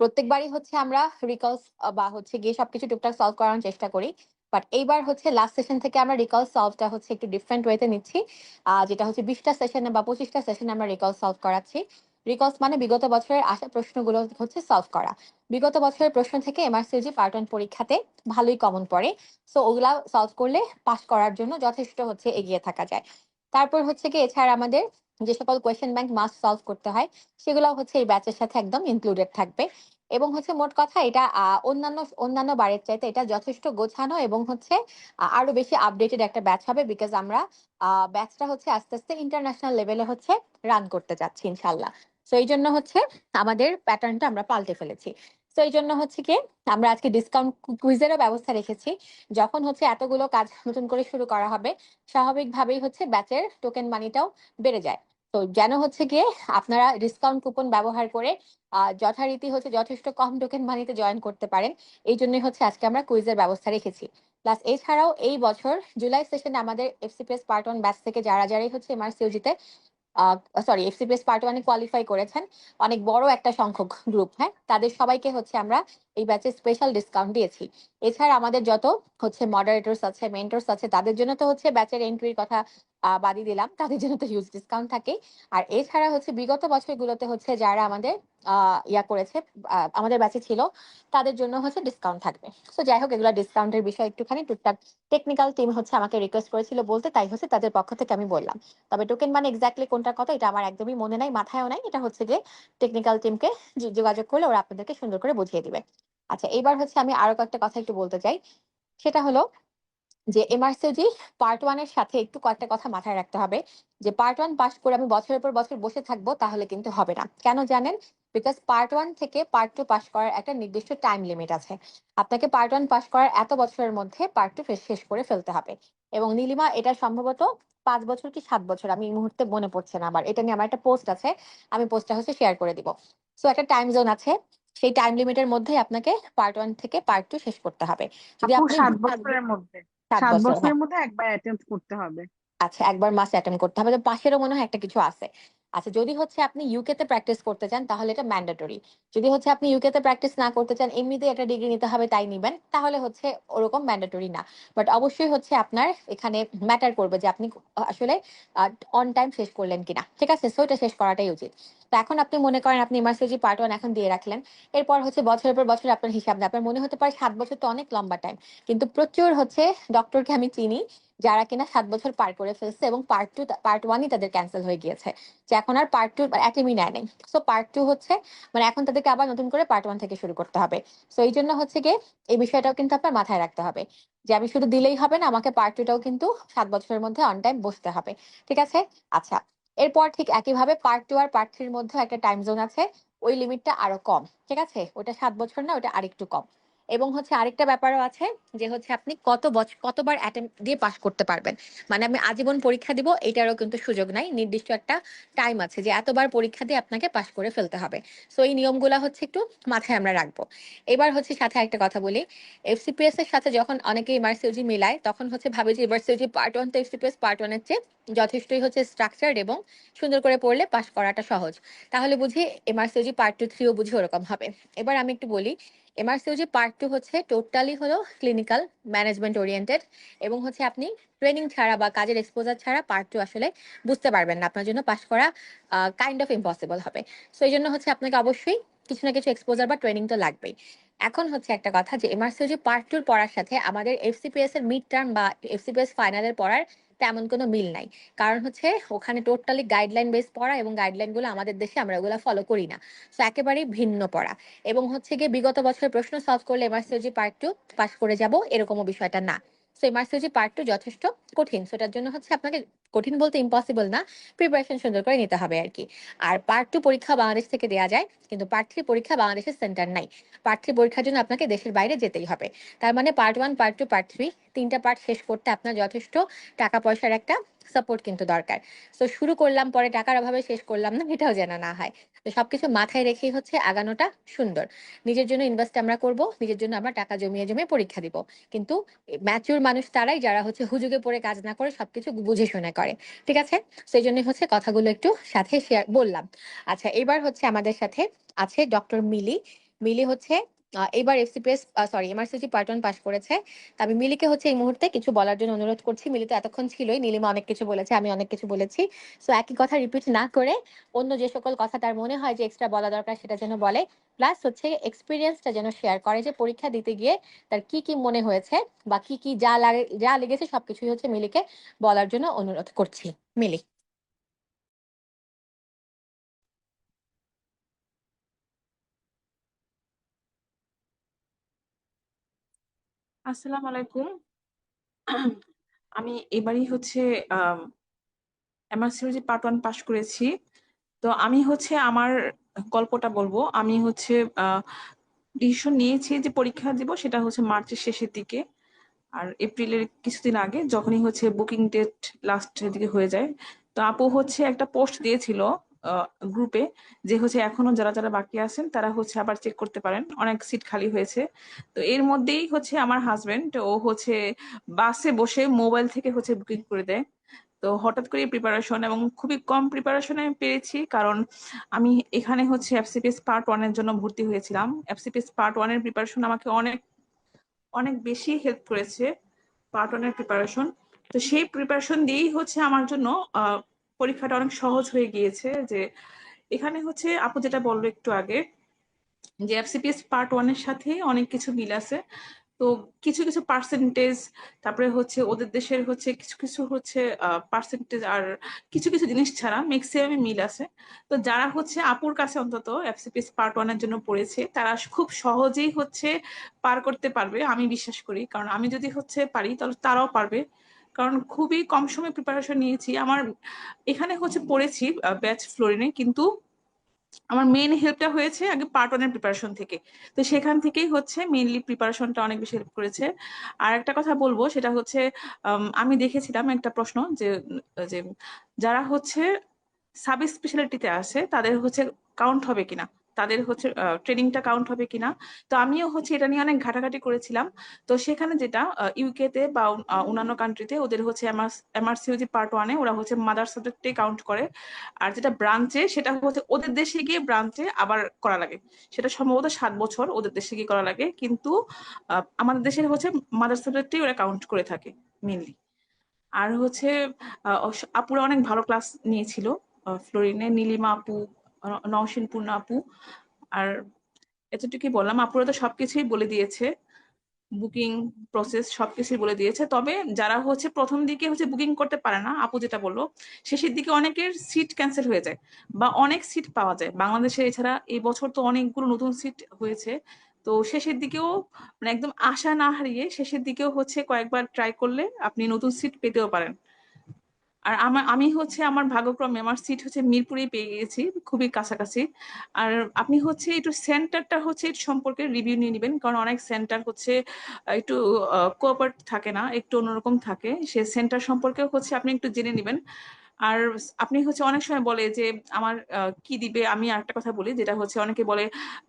প্রত্যেকবারই হচ্ছে আমরা রিকলস বা হচ্ছে গিয়ে সবকিছু টুকটাক সলভ করার চেষ্টা করি। বাট এইবার হচ্ছে লাস্ট সেশন থেকে আমরা রিকল সলভটা হচ্ছে একটু ডিফারেন্ট ওয়েতে নিচ্ছি। যেটা হচ্ছে 20টা সেশনে বা 25টা সেশনে আমরা রিকল সলভ করাচ্ছি। রিকলস মানে বিগত বছরের আসা প্রশ্নগুলো হচ্ছে সলভ করা। বিগত বছরের প্রশ্ন থেকে এমআরসিজি পার্ট ওয়ান পরীক্ষাতে ভালোই কমন পড়ে। সো ওগুলা সলভ করলে পাস করার জন্য যথেষ্ট হচ্ছে এগিয়ে থাকা যায়। তারপর হচ্ছে কি, এছাড়া আমাদের যে সকল কোয়েশ্চেন ব্যাংক মাস্ট সলভ করতে হয়, সেগুলো হচ্ছে এই ব্যাচের সাথে একদম ইনক্লুডেড থাকবে। এবং হচ্ছে মোট কথা এটা অন্যান্য অন্যান্য বারের চাইতে এটা যথেষ্ট গোছানো এবং হচ্ছে আরো বেশি আপডেটেড একটা ব্যাচ হবে, বিকজ আমরা ব্যাচটা হচ্ছে আস্তে আস্তে ইন্টারন্যাশনাল লেভেলে হচ্ছে রান করতে যাচ্ছি ইনশাল্লাহ। তো এই জন্য হচ্ছে আমাদের প্যাটার্নটা আমরা পাল্টে ফেলেছি। তো এই জন্য হচ্ছে কি আমরা আজকে ডিসকাউন্ট কুইজেরও ব্যবস্থা রেখেছি। যখন হচ্ছে এতগুলো কাজ নতুন করে শুরু করা হবে, স্বাভাবিকভাবেই হচ্ছে ব্যাচের টোকেন মানিটাও বেড়ে যায়। তো যেন হচ্ছে গিয়ে আপনারা ডিসকাউন্ট কুপন ব্যবহার করে যথারীতি হচ্ছে যথেষ্ট কম টোকেন মানিতে জয়েন করতে পারেন, এই জন্যই হচ্ছে আজকে আমরা কুইজের ব্যবস্থা রেখেছি। প্লাস এছাড়াও এই বছর জুলাই সেশনে আমাদের এফসিপিএস পার্ট 1 ব্যাচ থেকে যারা যারাই হচ্ছে এমআরসিওজিতে এফসিপিএস পার্ট 1 কোয়ালিফাই করেছেন, অনেক বড় একটা সংখ্যক গ্রুপ, হ্যাঁ, তাদের সবাইকে হচ্ছে আমরা এই ব্যাচে স্পেশাল ডিসকাউন্ট দিয়েছি। এছাড়া আমাদের যত হচ্ছে মডারেটরস আছে, মেন্টরস আছে, তাদের জন্য তো হচ্ছে ব্যাচের এন্ট্রির কথা বাদই দিলাম, তাদের জন্য তো হিউজ ডিসকাউন্ট থাকে। আর এছাড়া হচ্ছে বিগত বছরগুলোতে হচ্ছে যারা আমাদের ইয়া করেছে, আমাদের ব্যাচে ছিল, তাদের জন্য হচ্ছে ডিসকাউন্ট থাকবে। তো যাই হোক, এগুলো ডিসকাউন্টের বিষয় একটুখানি টুকটাক টেকনিক্যাল টিম হচ্ছে আমাকে রিকোয়েস্ট করেছিল বলতে, তাই হচ্ছে তাদের পক্ষ থেকে আমি বললাম। তবে টোকেন মানে এক্স্যাক্টলি কোনটা কত এটা আমার একদমই মনে নাই, মাথায়ও নাই। এটা হচ্ছে যে টেকনিক্যাল টিমকে যোগাযোগ করলে ওরা আপনাদেরকে সুন্দর করে বুঝিয়ে দিবে। আচ্ছা, এবার হচ্ছে আমি আরো কয়েকটা কথা একটু বলতে চাই। সেটা হলো যে এমআরসিওজি পার্ট 1 এর সাথে একটু কয়েকটা কথা মাথায় রাখতে হবে। যে পার্ট 1 পাস করে আমি বছরের পর বছর বসে থাকবো তাহলে কিন্তু হবে না। কেন জানেন? বিকজ পার্ট 1 থেকে পার্ট 2 পাস করার একটা নির্দিষ্ট টাইম লিমিট আছে। আপনাকে পার্ট 1 পাস করার এত বছরের মধ্যে পার্ট 2 শেষ করে ফেলতে হবে। এবং নীলিমা, এটা সম্ভবত 5 বছর কি 7 বছর, আমি এই মুহূর্তে মনে পড়ছে না। আবার এটা নিয়ে আমার একটা পোস্ট আছে, আমি পোস্টটা হচ্ছে শেয়ার করে দিব। সো একটা টাইম জোন আছে, সেই টাইম লিমিটের মধ্যে আপনাকে পার্ট 1 থেকে পার্ট 2 শেষ করতে হবে। যদি আপু আপনি 7 বছরের মধ্যে 7 বছর, হ্যাঁ। 7 বছরের মধ্যে একবার অ্যাটেম্প করতে হবে। আচ্ছা, একবার মাস্ট অ্যাটেম্প করতে হবে। তো পাশেরও মনে হয় একটা কিছু আছে। আচ্ছা, যদি হচ্ছে আপনি ইউকে তে প্র্যাকটিস করতে চান তাহলে এটা ম্যান্ডেটরি। যদি হচ্ছে আপনি ইউকে তে প্র্যাকটিস না করতে চান, এমনিতে একটা ডিগ্রি নিতে হবে তাই নিবেন, তাহলে হচ্ছে ওরকম ম্যান্ডেটরি না। বাট অবশ্যই হচ্ছে আপনার এখানে ম্যাটার করবে যে আপনি আসলে অন টাইম শেষ করলেন কিনা, ঠিক আছে? সো এটা শেষ করাটাই উচিত। তো এখন আপনি মনে করেন আপনি ইমার্সিওজি পার্ট 1 এখন দিয়ে রাখলেন, এরপর হচ্ছে বছরের পর বছর আপনার হিসাব নেই। আপনার মনে হতে পারে 7 বছর তো অনেক লম্বা টাইম, কিন্তু প্রচুর হচ্ছে ডক্টরকে আমি চিনি যারা কিনা 7 বছর পার করে ফেলছে এবং পার্ট 1ই তাদের ক্যান্সেল হয়ে গিয়েছে, যে এখন আর পার্ট 2 একদমই নেয় নেই। সো পার্ট 2 হচ্ছে মানে এখন তাদেরকে আবার নতুন করে পার্ট 1 থেকে শুরু করতে হবে। সো এই জন্য হচ্ছে গিয়ে এই বিষয়টাও কিন্তু আপনার মাথায় রাখতে হবে যে আমি শুধু দিলেই হবে না, আমাকে পার্ট 2টাও কিন্তু 7 বছরের মধ্যে অন টাইম বসতে হবে, ঠিক আছে? আচ্ছা, এরপর ঠিক একইভাবে পার্ট 2 আর পার্ট 3 এর মধ্যে একটা টাইম জোন আছে, ওই লিমিটটা আরো কম, ঠিক আছে? ওটা 7 বছর না, ওটা আরেকটু কম। এবং হচ্ছে আরেকটা ব্যাপারও আছে, যে হচ্ছে আপনি কত বছর কতবার অ্যাটেম্প দিয়ে পাস করতে পারবেন। মানে আমি আজীবন পরীক্ষা দিব এটারও কিন্তু সুযোগ নাই, নির্দিষ্ট একটা টাইম আছে যে এতবার পরীক্ষা দিয়ে আপনাকে পাস করে ফেলতে হবে। সো এই নিয়মগুলা হচ্ছে একটু মাথায় আমরা রাখবো। এবার হচ্ছে সাথে একটা কথা বলি, এফসিপিএস এর সাথে যখন অনেকে এমআরসিওজি মিলায় তখন হচ্ছে ভাবে যে এমআরসিওজি পার্ট 1 তো এফসিপিএস পার্ট 1 এর চেয়ে যথেষ্টই হচ্ছে স্ট্রাকচার্ড এবং সুন্দর করে পড়লে পাস করাটা সহজ। তাহলে বুঝি এমআরসিওজি পার্ট 2 3ও বুঝি ওরকম হবে। এবার আমি একটু বলি, এমআরসিওজি পার্ট 2 হচ্ছে টোটালি হলো ক্লিনিক্যাল ম্যানেজমেন্ট ওরিয়েন্টেড, এবং হচ্ছে আপনি ট্রেনিং ছাড়া বা কাজের এক্সপোজার ছাড়া পার্ট 2 আসলে বুঝতে পারবেন না, আপনার জন্য পাস করা কাইন্ড অফ ইম্পসিবল হবে। সো এই জন্য হচ্ছে আপনাকে অবশ্যই কিছু না কিছু এক্সপোজার বা ট্রেনিং তো লাগবেই। এখন হচ্ছে একটা কথা, যে এমআরসিওজি পার্ট 2 পড়ার সাথে আমাদের এফসিপিএস এর মিড টার্ম বা এফসিপিএস ফাইনালের পড়ার তেমন কোনো মিল নাই। কারণ হচ্ছে ওখানে টোটালি গাইডলাইন বেস পড়া, এবং গাইডলাইন গুলো আমাদের দেশে আমরা ওগুলো ফলো করি না। তো একেবারেই ভিন্ন পড়া। এবং হচ্ছে গিয়ে বিগত বছরের প্রশ্ন সলভ করলে এমআরসিওজি পার্ট 2 পাস করে যাব এরকমও বিষয়টা না। সো এমআরসিওজি পার্ট 2 যথেষ্ট কঠিন, সেটার জন্য হচ্ছে আপনাকে, কঠিন বলতে ইম্পসিবল না, প্রিপারেশন সুন্দর করে নিতে হবে আর কি। আর পার্ট 2 পরীক্ষা বাংলাদেশ থেকে দেওয়া যায়, কিন্তু পার্ট 3 পরীক্ষা বাংলাদেশের সেন্টার নাই। পার্ট 3 পরীক্ষার জন্য আপনাকে দেশের বাইরে যেতেই হবে। তার মানে পার্ট 1 পার্ট 2 পার্ট 3 তিনটা পার্ট শেষ করতে আপনার যথেষ্ট টাকা পয়সার একটা সাপোর্ট কিন্তু দরকার। তো শুরু করলাম পরে টাকার অভাবে শেষ করলাম না, এটাও যেন না হয়। তো সবকিছু মাথায় রেখেই হচ্ছে আগানোটা সুন্দর। নিজের জন্য ইনভেস্ট আমরা করব, নিজের জন্য আমরা টাকা জমিয়ে জমিয়ে পরীক্ষা দিব। কিন্তু ম্যাচিউর মানুষ তারাই যারা হচ্ছে হুজুগে পড়ে কাজ না করে সবকিছু বুঝে শুনে করে, ঠিক আছে? সেই জন্য হচ্ছে কথাগুলো একটু সাথে শেয়ার বললাম। আচ্ছা, এবার হচ্ছে আমাদের সাথে আছে ডক্টর মিলি। মিলি হচ্ছে এবার এফসিপিএস এমআরসিজি পার্ট 1 পাস করেছে। তা আমি মিলিকে হচ্ছে এই মুহূর্তে কিছু বলার জন্য অনুরোধ করছি। মিলি তো এতক্ষণ ছিলই, নীলিমা অনেক কিছু বলেছে, আমি অনেক কিছু বলেছি। সো একই কথা রিপিট না করে অন্য যে সকল কথা তার মনে হয় যে এক্সট্রা বলা দরকার সেটা যেন বলে। প্লাস হচ্ছে এক্সপিরিয়েন্সটা যেন শেয়ার করে, যে পরীক্ষা দিতে গিয়ে তার কি কি মনে হয়েছে বা কি কি যা লেগেছে সবকিছুই হচ্ছে মিলিকে বলার জন্য অনুরোধ করছি। মিলি। আসসালামু আলাইকুম। আমি এবারই হচ্ছে এমআরসিওলজি পার্ট 1 পাশ করেছি। তো আমি হচ্ছে আমার গল্পটা বলবো। আমি হচ্ছে ডিসিশন নিয়েছি যে পরীক্ষা দিব, সেটা হচ্ছে মার্চের শেষের দিকে। আর এপ্রিলের কিছুদিন আগে যখনই হচ্ছে বুকিং ডেট লাস্টের দিকে হয়ে যায়, তো আপু হচ্ছে একটা পোস্ট দিয়েছিল গ্রুপে, যে হচ্ছে এখনো যারা যারা বাকি আছেন তারা হচ্ছে আবার চেক করতে পারেন, অনেক সিট খালি হয়েছে। তো এর মধ্যেই হচ্ছে আমার হাজবেন্ড ও হচ্ছে বাসে বসে মোবাইল থেকে হচ্ছে বুকিং করে দেয়। তো হঠাৎ করে প্রিপারেশন, এবং খুবই কম প্রিপারেশনে আমি পেরেছি, কারণ আমি এখানে হচ্ছে এফসিপিএস পার্ট 1 এর জন্য ভর্তি হয়েছিলাম। এফসিপিএস পার্ট 1 এর প্রিপারেশন আমাকে অনেক অনেক বেশি হেল্প করেছে, পার্ট 1 এর প্রিপারেশন। তো সেই প্রিপারেশন দিয়েই হচ্ছে আমার জন্য পরীক্ষাটা অনেক সহজ হয়ে গিয়েছে। যে এখানে হচ্ছে আপু যেটা বললো একটু আগে, যে এফসিপিএস পার্ট 1 এর সাথে অনেক কিছু মিল আছে। তো কিছু কিছু পার্সেন্টেজ, তারপরে হচ্ছে ওদের দেশের হচ্ছে কিছু কিছু হচ্ছে পার্সেন্টেজ, আর কিছু কিছু জিনিস ছাড়া ম্যাক্সিমামে মিল আছে। তো যারা হচ্ছে আপুর কাছে অন্তত এফসিপিএস পার্ট 1 এর জন্য পড়েছে, তারা খুব সহজেই হচ্ছে পার করতে পারবে আমি বিশ্বাস করি। কারণ আমি যদি হচ্ছে পারি তাহলে তারাও পারবে, কারণ খুবই কম সময় প্রিপারেশন নিয়েছি। আমার এখানে হচ্ছে পড়েছি ব্যাচ ফ্লোরিনে, কিন্তু আমার মেইন হেল্পটা হয়েছে আগে পার্ট 1 এর প্রিপারেশন থেকে। তো সেখান থেকেই হচ্ছে মেইনলি প্রিপারেশনটা অনেক বেশি হেল্প করেছে। আর একটা কথা বলবো, সেটা হচ্ছে আমি দেখেছিলাম একটা প্রশ্ন যে যে যারা হচ্ছে সাব স্পেশালিটিতে আছে তাদের হচ্ছে কাউন্ট হবে কিনা, তাদের হচ্ছে ট্রেনিংটা কাউন্ট হবে কিনা। তো আমিও হচ্ছে এটা নিয়ে অনেক ঘাটাঘাটি করেছিলাম। তো সেখানে যেটা ইউকে তে বা অন্যান্য কান্ট্রিতে ওদের হচ্ছে এমআরসিওজি পার্ট 1 ওরা হচ্ছে মাদার সাবজেক্টে কাউন্ট করে। আর যেটা ব্রাঞ্চে, সেটা হচ্ছে ওদের দেশে গিয়ে ব্রাঞ্চে আবার করা লাগে। সেটা সম্ভবত 7 বছর ওদের দেশে গিয়ে করা লাগে, কিন্তু আমাদের দেশের হচ্ছে মাদার সাবজেক্টেই ওরা কাউন্ট করে থাকে মেনলি। আর হচ্ছে আপুরা অনেক ভালো ক্লাস নিয়েছিল ফ্লোরিনে, নীলিমা আপু, নওশিন পূর্ণা আপু। আর এতটুকুই বললাম, আপুরা তো সবকিছুই বলে দিয়েছে, বুকিং প্রসেস সবকিছুই বলে দিয়েছে। তবে যারা হচ্ছে প্রথম দিকে হচ্ছে বুকিং করতে পারে না, আপু যেটা বললো, শেষের দিকে অনেকের সিট ক্যান্সেল হয়ে যায় বা অনেক সিট পাওয়া যায় বাংলাদেশে। এছাড়া এই বছর তো অনেকগুলো নতুন সিট হয়েছে। তো শেষের দিকেও মানে একদম আশা না হারিয়ে শেষের দিকেও হচ্ছে কয়েকবার ট্রাই করলে আপনি নতুন সিট পেতেও পারেন। আর আমি হচ্ছে আমার ভাগ্যক্রমে আমার সিট হচ্ছে মিরপুরেই পেয়ে গেছি, খুবই কাছাকাছি। আর আপনি হচ্ছে একটু সেন্টারটা হচ্ছে একটু সম্পর্কে রিভিউ নিয়ে নেবেন, কারণ অনেক সেন্টার হচ্ছে একটু কোঅপারেট থাকে না, একটু অন্যরকম থাকে। সে সেন্টার সম্পর্কে হচ্ছে আপনি একটু জেনে নেবেন। আর আপনি হচ্ছে অনেক সময় বলে যে আমার কি দিবে। আমি আরেকটা কথা বলি, যেটা হচ্ছে অনেকে বলে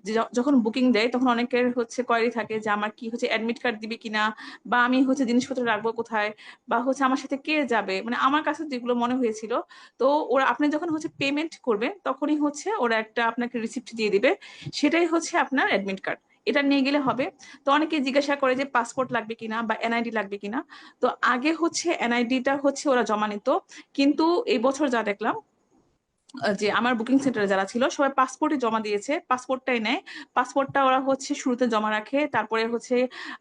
যে যখন বুকিং দেয় তখন অনেকের হচ্ছে কোয়ারি থাকে যে আমার কি হচ্ছে অ্যাডমিট কার্ড দিবে কিনা, বা আমি হচ্ছে জিনিসপত্র রাখবো কোথায়, বা হচ্ছে আমার সাথে কে যাবে। মানে আমার কাছে যেগুলো মনে হয়েছিল, তো ওরা আপনি যখন হচ্ছে পেমেন্ট করবে তখনই হচ্ছে ওরা একটা আপনাকে রিসিপ্ট দিয়ে দিবে, সেটাই হচ্ছে আপনার অ্যাডমিট কার্ড। এটা নিয়ে গেলে হবে। তো অনেকে জিজ্ঞাসা করে যে পাসপোর্ট লাগবে কিনা বা এনআইডি লাগবে কিনা। তো আগে হচ্ছে এনআইডিটা হচ্ছে ওরা জমা নিত, কিন্তু এই বছর যা দেখলাম, যে আমার বুকিং সেন্টারে যারা ছিল সবাই পাসপোর্টই জমা দিয়েছে, পাসপোর্টটাই নেয়। পাসপোর্টটা ওরা হচ্ছে শুরুতে জমা রাখে, তারপরে হচ্ছে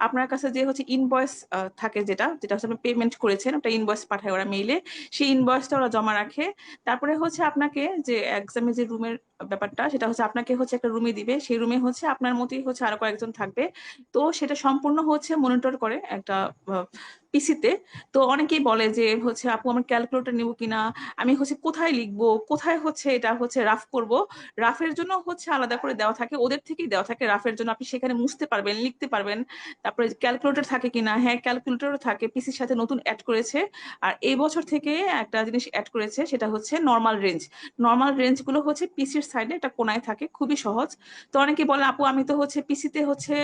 আপনার কাছে যে হচ্ছে ইনভয়েস থাকে, যেটা যেটা হচ্ছে আপনি পেমেন্ট করেছেন, ওটা ইনভয়েস পাঠায় ওরা মেইলে, সেই ইনভয়েসটা ওরা জমা রাখে। তারপরে হচ্ছে আপনাকে যে এক্সামে যে রুমের ব্যাপারটা, সেটা হচ্ছে আপনাকে হচ্ছে একটা রুমে দিবে, সেই রুমে হচ্ছে আপনার মতোই হচ্ছে আরো কয়েকজন থাকবে। তো সেটা সম্পূর্ণ হচ্ছে মনিটর করে একটা পিসিতে। তো অনেকেই বলে যে হচ্ছে আপু আমার ক্যালকুলেটর নিব কিনা, আমি হচ্ছে কোথায় লিখবো, কোথায় হচ্ছে এটা হচ্ছে রাফ করব। রাফের জন্য হচ্ছে আলাদা করে দেওয়া থাকে, ওদের থেকেই দেওয়া থাকে রাফের জন্য, আপনি সেখানে মুছতে পারবেন, লিখতে পারবেন। তারপরে ক্যালকুলেটর থাকে কিনা, হ্যাঁ ক্যালকুলেটরও থাকে, পিসির সাথে নতুন অ্যাড করেছে। আর এই বছর থেকে একটা জিনিস অ্যাড করেছে, সেটা হচ্ছে নর্মাল রেঞ্জ। নর্মাল রেঞ্জ গুলো হচ্ছে পিসির সাইডে একটা কোনায় থাকে, খুবই সহজ। তো অনেকে বলে আপু আমি তো হচ্ছে পিসিতে হচ্ছে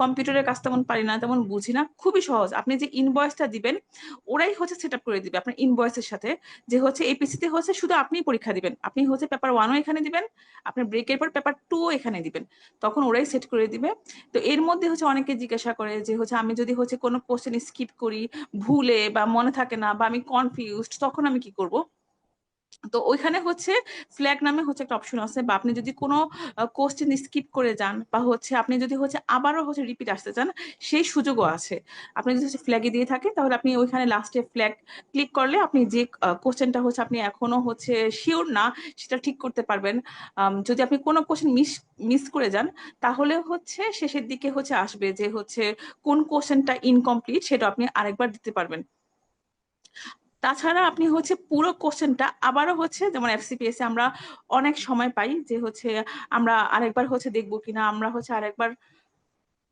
কম্পিউটারের কাজ তেমন পারি না, তেমন বুঝি না। খুবই সহজ, আপনি যে ইনভয়েসটা দিবেন ওরাই হচ্ছে সেট আপ করে দিবে আপনার ইনভয়েসের সাথে, যে হচ্ছে এপিসি তে হচ্ছে শুধু আপনিই পরীক্ষা দিবেন, আপনি হচ্ছে পেপার 1ও এখানে দিবেন, আপনার ব্রেকের পর পেপার 2 এখানে দিবেন, তখন ওরাই সেট করে দিবে। তো এর মধ্যে হচ্ছে অনেকে জিজ্ঞাসা করে যে হচ্ছে আমি যদি হচ্ছে কোনো কোশ্চেন স্কিপ করি, ভুলে বা মনে থাকে না, বা আমি কনফিউজড, তখন আমি কি করব। তো ওইখানে হচ্ছে ফ্ল্যাগ নামে হচ্ছে একটা অপশন আছে, বা আপনি যদি কোনো কোশ্চেন স্কিপ করে যান, বা হচ্ছে আপনি যদি হচ্ছে আবারও হচ্ছে রিপিট আসতে চান, সেই সুযোগও আছে। আপনি যদি হচ্ছে ফ্ল্যাগে দিয়ে থাকে, তাহলে আপনি ওইখানে লাস্টে ফ্ল্যাগ ক্লিক করলে আপনি যে কোশ্চেনটা হচ্ছে আপনি এখনো হচ্ছে শিওর না, সেটা ঠিক করতে পারবেন। যদি আপনি কোনো কোশ্চেন মিস মিস করে যান, তাহলে হচ্ছে শেষের দিকে হচ্ছে আসবে যে হচ্ছে কোন কোশ্চেনটা ইনকমপ্লিট, সেটা আপনি আরেকবার দিতে পারবেন। তাছাড়া আপনি হচ্ছে পুরো কোশ্চেনটা আবারও হচ্ছে, যেমন এফসিপিএস এ আমরা অনেক সময় পাই যে হচ্ছে আমরা আরেকবার হচ্ছে দেখবো কিনা, আমরা হচ্ছে আরেকবার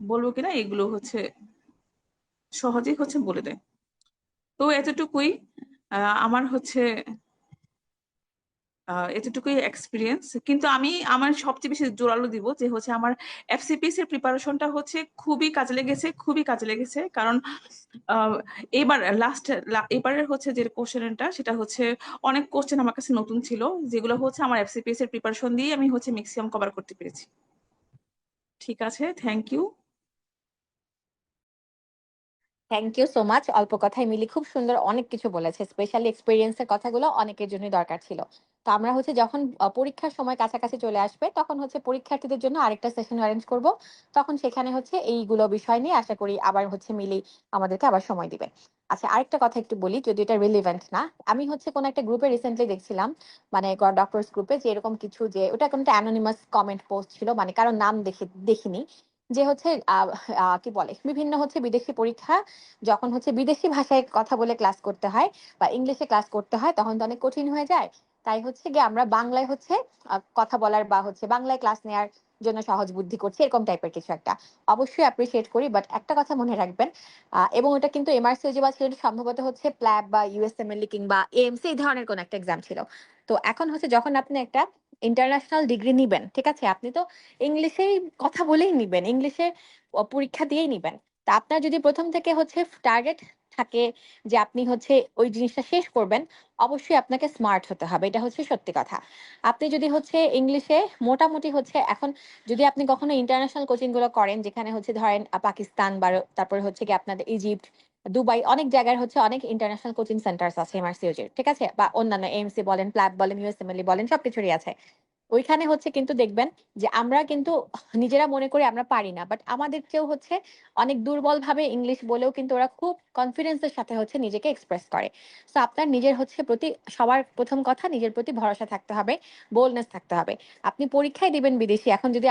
বলবো কিনা, এগুলো হচ্ছে সহজেই হচ্ছে বলে দেয়। তো এতটুকুই আমার হচ্ছে এতটুকুই এক্সপিরিয়েন্স। কিন্তু আমি আমার সবচেয়ে বেশি জোরালো দিব যে হচ্ছে আমার এফসিপিএস এর প্রিপারেশনটা হচ্ছে খুবই কাজে লেগেছে, খুবই কাজে লেগেছে। কারণ আহ, এবারের হচ্ছে যে কোশ্চেনটা, সেটা হচ্ছে অনেক কোশ্চেন আমার কাছে নতুন ছিল, যেগুলো হচ্ছে আমার এফসিপিএস এর প্রিপারেশন দিয়ে আমি হচ্ছে ম্যাক্সিমাম কভার করতে পেরেছি। ঠিক আছে, thank you. Thank you so much. অল্প কথায় মিলি খুব সুন্দর অনেক কিছু বলেছে, স্পেশালি এক্সপিরিয়েন্সের কথাগুলো অনেকের জন্যই দরকার ছিল। তো আমরা হচ্ছে যখন পরীক্ষার সময় কাছাকাছি চলে আসবে, তখন হচ্ছে পরীক্ষার্থীদের জন্য আরেকটা সেশন অ্যারেঞ্জ করব। তখন সেখানে হচ্ছে এইগুলো বিষয় নিয়ে আশা করি আবার হচ্ছে মিলি আমাদেরকে আবার সময় দিবে। আচ্ছা, আরেকটা কথা একটু বলি, যদি এটা রিলিভেন্ট না। আমি হচ্ছে কোন একটা গ্রুপে রিসেন্টলি দেখছিলাম, মানে ডক্টরস গ্রুপে, যে এরকম কিছু, যে ওটা কোন একটা অ্যানোনিমাস কমেন্ট পোস্ট ছিল, মানে কারণ নাম দেখিনি, যে হচ্ছে কি বলে, বিভিন্ন হচ্ছে বিদেশি পরীক্ষা যখন হচ্ছে বিদেশি ভাষায় কথা বলে ক্লাস করতে হয় বা ইংলিশে ক্লাস করতে হয়, তখন তো অনেক কঠিন হয়ে যায়। তাই হচ্ছে গিয়ে আমরা বাংলায় হচ্ছে কথা বলার বা হচ্ছে বাংলায় ক্লাস নেওয়ার জন্য সহজ বুদ্ধি করছি, এরকম টাইপের কিছু একটা। অবশ্যই অ্যাপ্রিসিয়েট করি, বাট একটা কথা মনে রাখবেন, এবং ওটা কিন্তু এমআরসিওজি বা ছিল সম্ভবত হচ্ছে প্ল্যাব বা ইউএসএমএলই কিংবা এএমসি এই ধরনের কোন একটা এক্সাম ছিল। তো এখন হচ্ছে যখন আপনি একটা ইন্টারন্যাশনাল ডিগ্রি নিবেন, ঠিক আছে, আপনি তো ইংলিশেই কথা বলেই নিবেন, ইংলিশে পরীক্ষা দিয়েই নিবেন। তা আপনার যদি প্রথম থেকে হচ্ছে টার্গেট থাকে যে আপনি হচ্ছে ওই জিনিসটা শেষ করবেন, অবশ্যই আপনাকে স্মার্ট হতে হবে, এটা হচ্ছে সত্যি কথা। আপনি যদি হচ্ছে ইংলিশে মোটামুটি হচ্ছে এখন, যদি আপনি কখনো ইন্টারন্যাশনাল কোচিং গুলো করেন, যেখানে হচ্ছে ধরেন পাকিস্তান বা তারপরে হচ্ছে কি আপনাদের ইজিপ্ট, দুবাই, অনেক জায়গায় হচ্ছে অনেক ইন্টারন্যাশনাল কোচিং সেন্টার আছে এমআরসিওজির, ঠিক আছে, বা অন্যান্য এমসি বলেন, প্ল্যাব বলেন, ইউএসএমএলই বলেন, সবকিছুরই আছে। ওইখানে হচ্ছে কিন্তু দেখবেন যে আমরা কিন্তু নিজেরা মনে করি আমরা পারি না, বাট আমাদের কেউ হচ্ছে অনেক দুর্বল ভাবে ইংলিশ বলেও কিন্তু ওরা খুব কনফিডেন্সের সাথে হচ্ছে নিজেকে এক্সপ্রেস করে। তো আপনার নিজের হচ্ছে প্রতি, সবার প্রথম কথা নিজের প্রতি ভরসা থাকতে হবে, বোল্ডনেস থাকতে হবে। আপনি পরীক্ষায় দিবেন বিদেশি, এখন যদি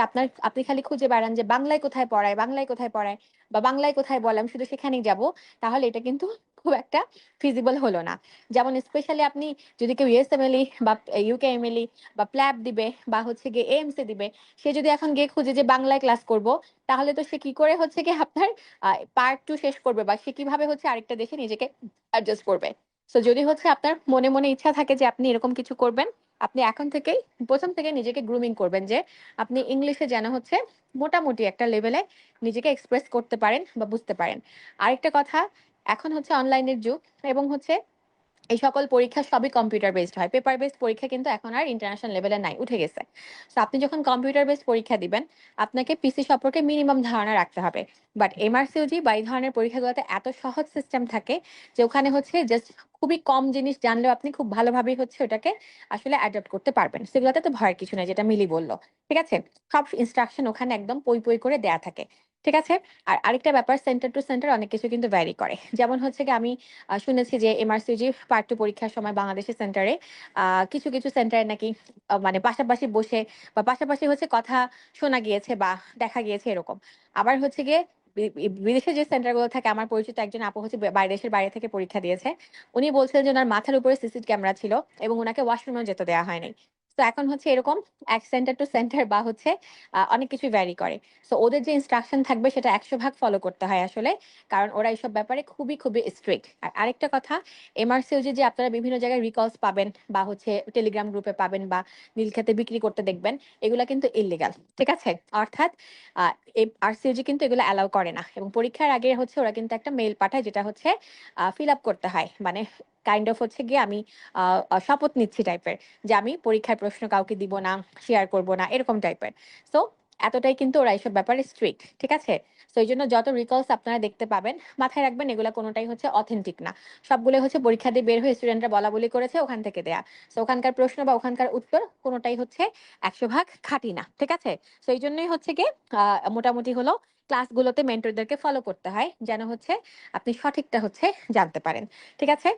আপনি খালি খুঁজে বেড়ান যে বাংলায় কোথায় পড়ায়, বাংলায় কোথায় পড়ায়, বা বাংলায় কোথায় বলে আমি শুধু সেখানেই যাব, তাহলে এটা কিন্তু খুব একটা ফিজিবল হলো না। যেমন স্পেশালি আপনি যদি কেউ ইউএসএমএলই বা ইউকেএমএলই বা প্ল্যাব দিবে বা হচ্ছে গিয়ে এএমসি দিবে, সে যদি এখন গিয়ে খুঁজে যে বাংলায় ক্লাস করব, তাহলে তো সে কি করে হচ্ছে কি আপনার পার্ট 2 শেষ করবে, বা সে কিভাবে হচ্ছে আরেকটা দেশে নিজেকে অ্যাডজাস্ট করবে। তো যদি হচ্ছে আপনার মনে মনে ইচ্ছা থাকে যে আপনি এরকম কিছু করবেন, আপনি এখন থেকেই প্রথম থেকে নিজেকে গ্রুমিং করবেন যে আপনি ইংলিশে যেন হচ্ছে মোটামুটি একটা লেভেলে নিজেকে এক্সপ্রেস করতে পারেন বা বুঝতে পারেন। আরেকটা কথা, এখন হচ্ছে অনলাইনের যুগ, এবং হচ্ছে এই সকল পরীক্ষা সবই কম্পিউটার বেসড হয়, পেপার বেসড পরীক্ষা কিন্তু এখন আর ইন্টারন্যাশনাল লেভেলে নাই, উঠে গেছে। তো আপনি যখন কম্পিউটার বেসড পরীক্ষা দিবেন, আপনাকে পিসি সম্পর্কে মিনিমাম ধারণা রাখতে হবে। বাট এমআরসিওজি বা এই ধরনের পরীক্ষাগুলোতে এত সহজ সিস্টেম থাকে যে ওখানে হচ্ছে জাস্ট খুবই কম জিনিস জানলেও আপনি খুব ভালোভাবেই হচ্ছে ওটাকে আসলে অ্যাডাপ্ট করতে পারবেন। সেগুলোতে তো ভয়ের কিছু নেই, যেটা মিলি বললো, ঠিক আছে। সব ইনস্ট্রাকশন ওখানে একদম পই পই করে দেয়া থাকে, ঠিক আছে। আর আরেকটা ব্যাপার, সেন্টার টু সেন্টার অনেক কিছু কিন্তু ভ্যারি করে। যেমন হচ্ছে কি আমি শুনেছি যে এমআরসিজি পার্ট 2 পরীক্ষার সময় বাংলাদেশের সেন্টারে কিছু কিছু সেন্টারে নাকি মানে পাশাপাশি বসে বা পাশাপাশি হচ্ছে কথা শোনা গিয়েছে বা দেখা গিয়েছে এরকম। আবার হচ্ছে গিয়ে বিদেশে যে সেন্টার গুলো থাকে, আমার পরিচিত একজন আপু হচ্ছে দেশের বাইরে থেকে পরীক্ষা দিয়েছে। উনি বলছিলেন যে ওনার মাথার উপরে সিসি ক্যামেরা ছিল এবং ওনাকে ওয়াশরুমেও যেতে দেওয়া হয়নি। তো এখন হচ্ছে এরকম এক সেন্টার টু সেন্টার বা হচ্ছে অনেক কিছু ভ্যারি করে। সো ওদের যে ইনস্ট্রাকশন থাকবে সেটা 100 ভাগ ফলো করতে হয় আসলে, কারণ ওরা এইসব ব্যাপারে খুবই খুবই স্ট্রিক্ট। আর আরেকটা কথা, এমআরসিওজি যে আপনারা বিভিন্ন জায়গায় রিকলস পাবেন বা হচ্ছে টেলিগ্রাম গ্রুপে পাবেন বা নীলক্ষেতে বিক্রি করতে দেখবেন, এগুলা কিন্তু ইল্লিগাল, ঠিক আছে। অর্থাৎ আরসিওজি কিন্তু এগুলো অ্যালাউ করে না, এবং পরীক্ষার আগে হচ্ছে ওরা কিন্তু একটা মেইল পাঠায়, যেটা হচ্ছে ফিল আপ করতে হয়, মানে কাইন্ড অফ হচ্ছে গিয়ে আমি শপথ নিচ্ছি টাইপের, যে আমি পরীক্ষার প্রশ্ন কাউকে দিব না, শেয়ার করব না, এরকম টাইপের। সো এতটাই কিন্তু ওরা এইসব ব্যাপারে স্ট্রিক্ট, ঠিক আছে? তো এই জন্য যত রিকলস আপনারা দেখতে পাবেন মাথায় রাখবেন এগুলা কোনোটাই হচ্ছে অথেন্টিক না। সবগুলোই হচ্ছে পরীক্ষা দিয়ে বের হয়ে স্টুডেন্টরা বলা বলি করেছে ওখান থেকে দেয়া। তো ওখানকার প্রশ্ন বা ওখানকার উত্তর কোনোটাই হচ্ছে 100% খাঁটি না, ঠিক আছে? তো এই জন্যই হচ্ছে কি মোটামুটি হলো ক্লাসগুলোতে মেন্টরদেরকে ফলো করতে হয় যেন হচ্ছে আপনি সঠিকটা হচ্ছে জানতে পারেন, ঠিক আছে?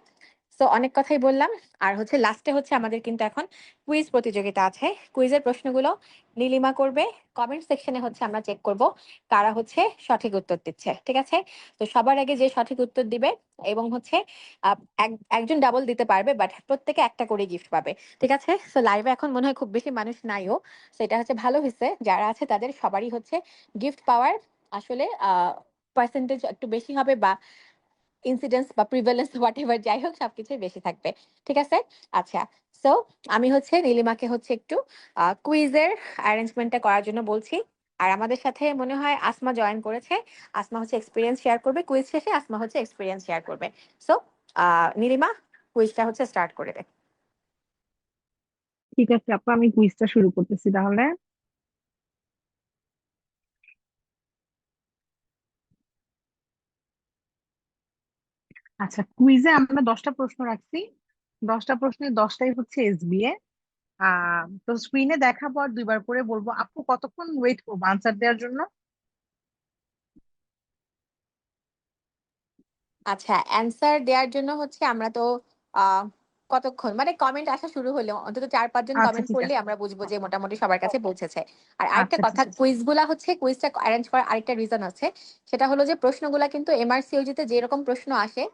তো অনেক কথাই বললাম। আর হচ্ছে লাস্টে হচ্ছে আমাদের কিন্তু এখন কুইজ প্রতিযোগিতা আছে। কুইজের প্রশ্নগুলো নীলিমা করবে। কমেন্ট সেকশনে হচ্ছে আমরা চেক করব কারা হচ্ছে সঠিক উত্তর দিচ্ছে, ঠিক আছে? তো সবার আগে যে সঠিক উত্তর দিবে এবং হচ্ছে একজন ডাবল দিতে পারবে, বাট প্রত্যেকে একটা করে গিফট পাবে, ঠিক আছে? তো লাইভে এখন মনে হয় খুব বেশি মানুষ নাইও, সেটা হচ্ছে ভালো হয়েছে। যারা আছে তাদের সবারই হচ্ছে গিফট পাওয়ার আসলে পার্সেন্টেজ একটু বেশি হবে, বা ইনসিডেন্স বা প্রিভ্যালেন্স হোয়াট এভার যাই হোক সবকিছুই বেশি থাকবে, ঠিক আছে? আচ্ছা, সো আমি হচ্ছে নীলিমাকে হচ্ছে একটু কুইজের অ্যারেঞ্জমেন্টটা করার জন্য বলছি। আর আমাদের সাথে মনে হয় আসমা জয়েন করেছে। আসমা হচ্ছে এক্সপিরিয়েন্স শেয়ার করবে, কুইজ শেষে আসমা হচ্ছে এক্সপিরিয়েন্স শেয়ার করবে। সো নীলিমা কুইজটা হচ্ছে স্টার্ট করে দে। ঠিক আছে আপু, আমি কুইজটা শুরু করতেছি তাহলে। আচ্ছা, কুইজে আমরা 10টা প্রশ্ন রাখছি। 10টা প্রশ্নের 10টাই হচ্ছে এসবিএ। তো স্ক্রিনে দেখাবো আর দুইবার করে বলবো। আপু কতক্ষণ ওয়েট করবো আনসার দেওয়ার জন্য? আচ্ছা, অ্যান্সার দেওয়ার জন্য হচ্ছে আমরা তো আহ কতক্ষণ মানে কমেন্ট আসা শুরু হলে অন্তত 4-5 জন আচ্ছা কমেন্ট ঠিক করলে আছে। আমরা বুঝবো যে মোটামুটি সবার কাছে পৌঁছেছে। আর আরেকটা আচ্ছা কথা, ঠিক আছে। কুইজগুলা হচ্ছে কুইজটা অ্যারেঞ্জ করার আরেকটা রিজন আছে। সেটা হলো যে প্রশ্নগুলা কিন্তু এমআরসিওজি তে যেরকম প্রশ্ন আসে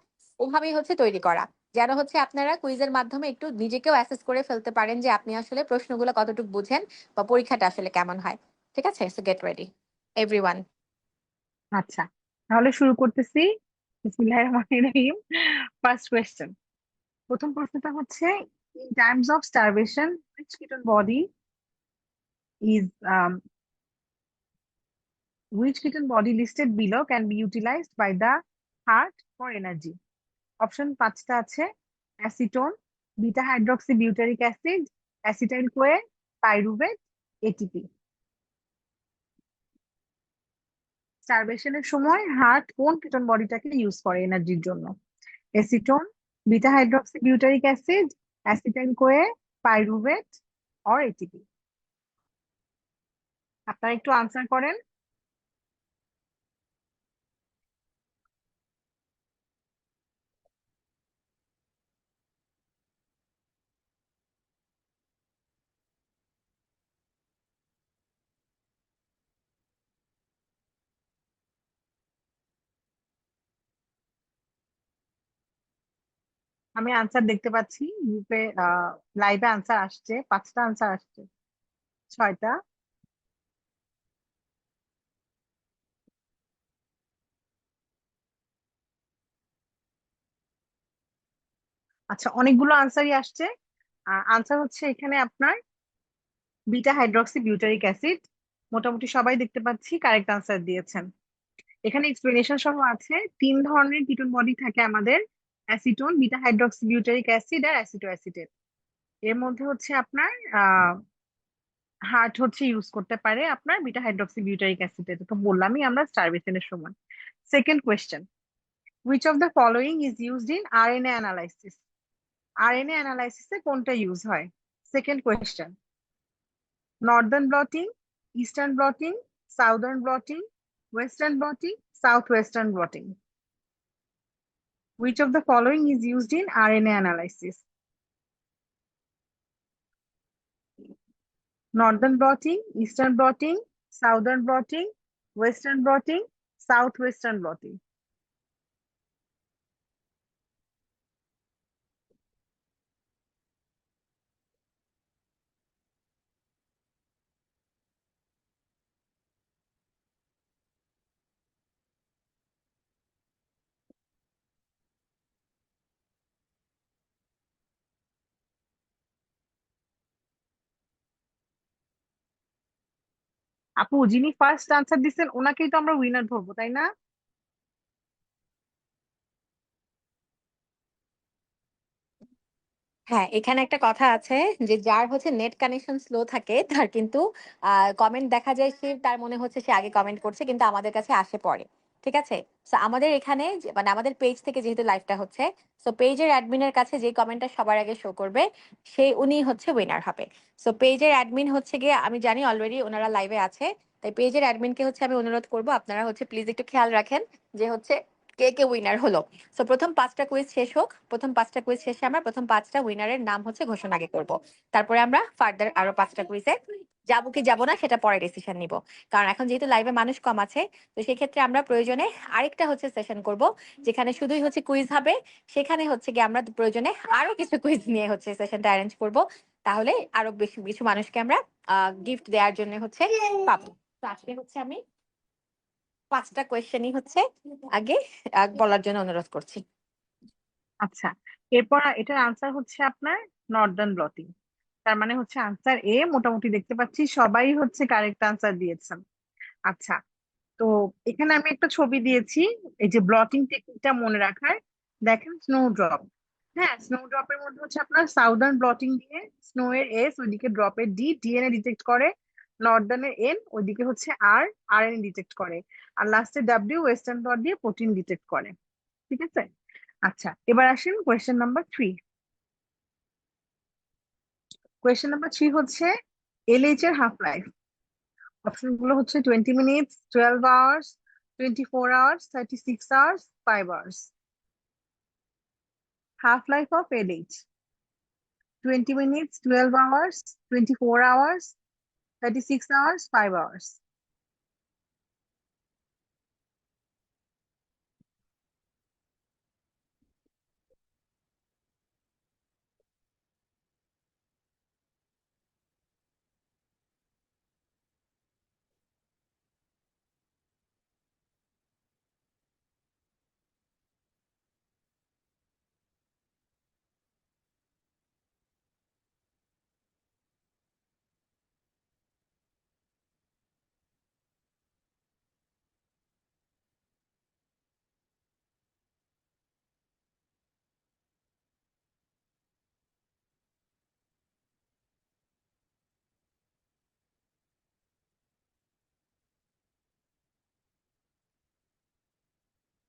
ওভাবেই হচ্ছে তৈরি করা, যেন হচ্ছে আপনারা কুইজের মাধ্যমে একটু নিজেকেও অ্যাসেস করে ফেলতে পারেন যে আপনি আসলে প্রশ্নগুলো কতটুকু বুঝেন বা পরীক্ষাটা আসলে কেমন হয়, ঠিক আছে? So get ready everyone. আচ্ছা, তাহলে শুরু করতেছি। বিসমিল্লাহির রহমানির রহিম। First question. প্রথম প্রশ্নটা হচ্ছে, in Times of starvation which ketone body is which ketone body listed below can be utilized by the heart for energy? Option 5টা আছে: acetone, beta hydroxy butyric acid, acetyl CoA, pyruvate, ATP. স্টারভেশনের সময় heart কোন ketone বডিটাকে use করে এনার্জির জন্য? Acetone, beta hydroxy butyric acid, acetyl CoA, pyruvate or ATP. আপনারা একটু আনসার করেন। আমি আনসার দেখতে পাচ্ছি গ্রুপে, লাইভে আনসার আসছে, 5টা আনসার আসছে। 6টা। আচ্ছা, অনেকগুলো আনসারই আসছে। আনসার হচ্ছে এখানে আপনার বিটা হাইড্রক্সি বিউটারিক অ্যাসিড। মোটামুটি সবাই দেখতে পাচ্ছি কারেক্ট আনসার দিয়েছেন। এখানে এক্সপ্লেনেশন সহ আছে। 3 ধরনের কিটোন বডি থাকে আমাদের: acetone, beta hydroxy butyric acid আর অ্যাসিটো অ্যাসিটেট। এর মধ্যে হচ্ছে আপনার হার্ট হচ্ছে ইউজ করতে পারে আপনার বিটা হাইড্রক্সি বিউটারিক অ্যাসিড। এটা তো বললামই আমরা স্টারভেশনের সময়। Second question, which of the following is used in RNA analysis? RNA অ্যানালাইসিসে কোনটা ইউজ হয়? Second question, northern blotting, eastern blotting, southern blotting, western blotting, south western blotting. Which of the following is used in RNA analysis? Northern blotting, eastern blotting, southern blotting, western blotting, southwestern blotting. আপু, যিনি first answer দিচ্ছেন ওনাকেই তো আমরা winner ধরবো, তাই না? হ্যাঁ, এখানে একটা কথা আছে যে যার হচ্ছে নেট কানেকশন স্লো থাকে তার কিন্তু কমেন্ট দেখা যায় তার মনে হচ্ছে সে আগে কমেন্ট করছে কিন্তু আমাদের কাছে আসে পরে। ঠিক আছে? সো আমাদের এখানে মানে আমাদের পেজ থেকে যেহেতু লাইভটা হচ্ছে, সো পেজের অ্যাডমিনের কাছে যে কমেন্টটা সবার আগে শো করবে উনি হচ্ছে উইনার হবে। সো পেজের অ্যাডমিন হচ্ছে গিয়ে আমি জানি অলরেডি ওনারা লাইভে আছে। তাই পেজের অ্যাডমিনকে হচ্ছে আমি অনুরোধ করব আপনারা হচ্ছে প্লিজ একটু খেয়াল রাখেন যে হচ্ছে কে উইনার হলো। সো প্রথম ৫টা কুইজ শেষ হোক। প্রথম ৫টা কুইজ শেষে আমরা প্রথম ৫টা উইনারের নাম হচ্ছে ঘোষণা আগে করব। তারপরে আমরা ফার্দার আরো ৫টা কুইজে যাবো কি যাবো না সেটা পরে ডিসিশন নিব। কারণ এখন যেহেতু লাইভে মানুষ কম আছে, তো সেক্ষেত্রে আমরা প্রয়োজনে আরেকটা হচ্ছে সেশন করব যেখানে শুধুই হচ্ছে কুইজ হবে। সেখানে হচ্ছে গিয়ে আমরা প্রয়োজনে আরো কিছু কুইজ নিয়ে হচ্ছে সেশনটা অ্যারেঞ্জ করব। তাহলে আরো বেশি কিছু মানুষকে আমরা গিফট দেওয়ার জন্য হচ্ছে পাবো। তো আজকে হচ্ছে আমি ৫টা কোয়েশ্চেনই হচ্ছে আগে বলার জন্য অনুরোধ করছি। আচ্ছা, এরপর এটার আনসার হচ্ছে আপনার নর্দার্ন ব্লটিং। তার মানে হচ্ছে আনসার এ। মোটামুটি দেখতে পাচ্ছি সবাই হচ্ছে কারেক্ট আনসার দিয়েছেন। আচ্ছা, তো এখানে আমি একটা ছবি দিয়েছি এই যে ব্লটিং টেকনিকটা মনে রাখার। দেখেন স্নো ড্রপ। হ্যাঁ, স্নো ড্রপের মধ্যে হচ্ছে আপনার সাউদার্ন ব্লটিং দিয়ে স্নো এর এস, ওইদিকে ড্রপের ডি, ডিএনএ ডিটেক্ট করে। নর্দার্নের এন, ওইদিকে হচ্ছে আর, আরএনএ ডিটেক্ট করে। আর লাস্টে ডাব্লিউ, ওয়েস্টার্ন ব্লট দিয়ে প্রোটিন ডিটেক্ট করে। ঠিক আছে। আচ্ছা, এবার আসেন কোয়েশ্চেন নাম্বার 3। কোয়েশ্চেন নাম্বার 3 হচ্ছে এলএইচ এর হাফ লাইফ। অপশন গুলো হচ্ছে 20 minutes, 12 hours, 24 hours, 36 hours, 5 hours. Half life of LH: 20 minutes, 12 hours, 24 hours, 36 hours, 5 hours.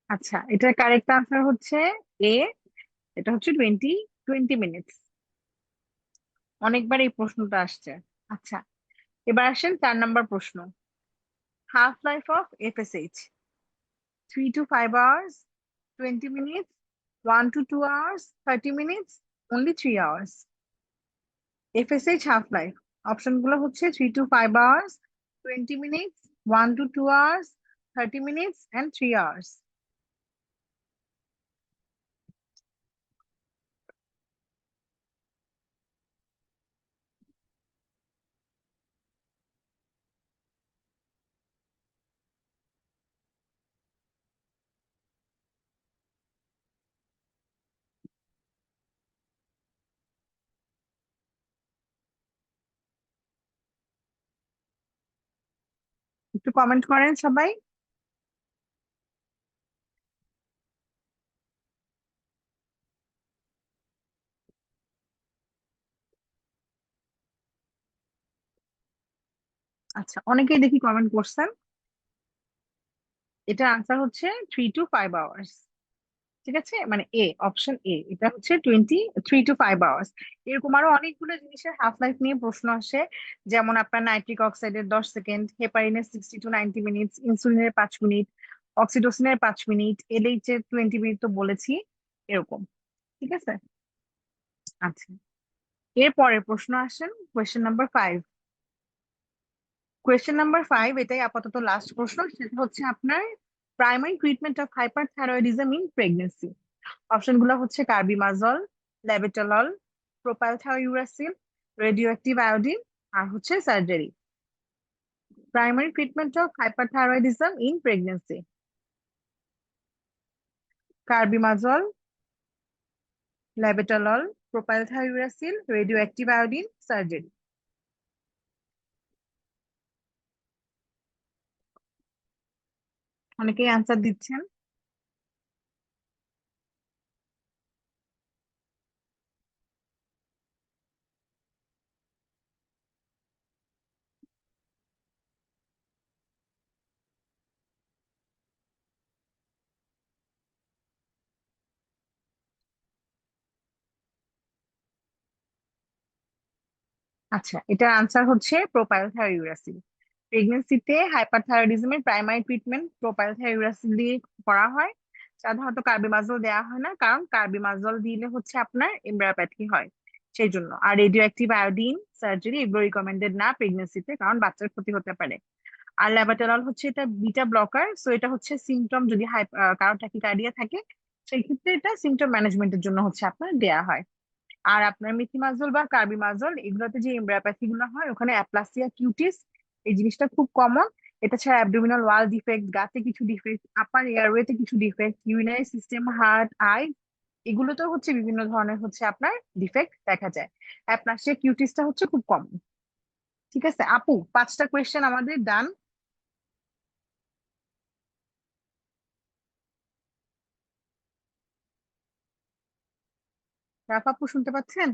আচ্ছা, এটার কারেক্ট আনসার হচ্ছে এ। এটা হচ্ছে 20 মিনিটস। অনেকবার এই প্রশ্নটা আসছে। আচ্ছা, এবার আসেন 4 নম্বর প্রশ্ন। Half life of FSH: 3 to 5 hours, 20 minutes, 1 to 2 hours, 30 minutes, only 3 hours. FSH half life option গুলো হচ্ছে 3 to 5 hours, 20 minutes, 1 to 2 hours, 30 minutes, and 3 hours. একটু কমেন্ট করেন সবাই। আচ্ছা, অনেকেই দেখি কমেন্ট করছেন। এটা আনসার হচ্ছে 3 to 5 hours। ঠিক আছে, মানে এ, অপশন এ, এটা হচ্ছে 3 to 5 hours। এরকম আরো অনেকগুলো জিনিসের হাফ লাইফ নিয়ে প্রশ্ন আসে। যেমন আপনার নাইট্রিক অক্সাইডের 10 সেকেন্ড, হেপারিনের 60 to 90 মিনিটস, ইনসুলিনের 5 মিনিট, অক্সিটোসিনের 5 মিনিট, এলএইচ এর 20 মিনিট তো বলেছি। এরকম। ঠিক আছে। আচ্ছা, এর পরের প্রশ্ন আসেন কোয়েশ্চেন নাম্বার 5। কোয়েশ্চেন নাম্বার 5 এটাই আপাতত লাস্ট প্রশ্ন। সেটা হচ্ছে আপনার primary treatment of hyperthyroidism in pregnancy. Option গুলো হচ্ছে carbimazole, labetalol, propylthiouracil, radioactive iodine, আর হচ্ছে surgery. Primary treatment of hyperthyroidism in pregnancy: carbimazole, labetalol, propylthiouracil, radioactive iodine, surgery. অনেকেই আনসার দিচ্ছেন। আচ্ছা, এটার আনসার হচ্ছে প্রোপাইলথায়োইউরাসিল। প্রেগনেন্সিতে হাইপারথাইরয়েডিজমের প্রাইমারি ট্রিটমেন্ট প্রোপাইলথায়োইউরাসিল দিয়ে করা হয়। সাধারণত কার্বিমাজল দেওয়া হয় না, কারণ কার্বিমাজল দিলে হচ্ছে আপনার এমব্রায়োপ্যাথি হয়, সেই জন্য। আর রেডিও অ্যাক্টিভ আয়োডিন সার্জারি এগুলো রিকমেন্ডেড না প্রেগনেন্সিতে, কারণ বাচ্চার ক্ষতি হতে পারে। আর ল্যাবাটেরল হচ্ছে এটা বিটা ব্লকার, সো এটা হচ্ছে সিমটম যদি কারো ট্যাকিকার্ডিয়া থাকে সেই ক্ষেত্রে এটা সিমটম ম্যানেজমেন্টের জন্য হচ্ছে আপনার দেয়া হয়। আর আপনার মেথিমাজল বা কার্বিমাজল এগুলোতে যে এমব্রায়োপ্যাথি গুলো হয় ওখানে অ্যাপ্লাসিয়া কিউটিস এই জিনিসটা খুব কমন। এটা ছাড়া অ্যাবডোমিনাল ওয়াল ডিফেক্ট, গাতে কিছু ডিফেক্ট, আপার এয়ারওয়েতে কিছু defect, urinary system, heart, eye এগুলোতেও হচ্ছে বিভিন্ন ধরনের হচ্ছে আপনার ডিফেক্ট দেখা যায়। অ্যাপ্লাসিয়া কিউটিসটা হচ্ছে খুব কমন। ঠিক আছে আপু, 5টা কোয়েশ্চেন আমাদের ডান। রাফ আপু শুনতে পাচ্ছেন?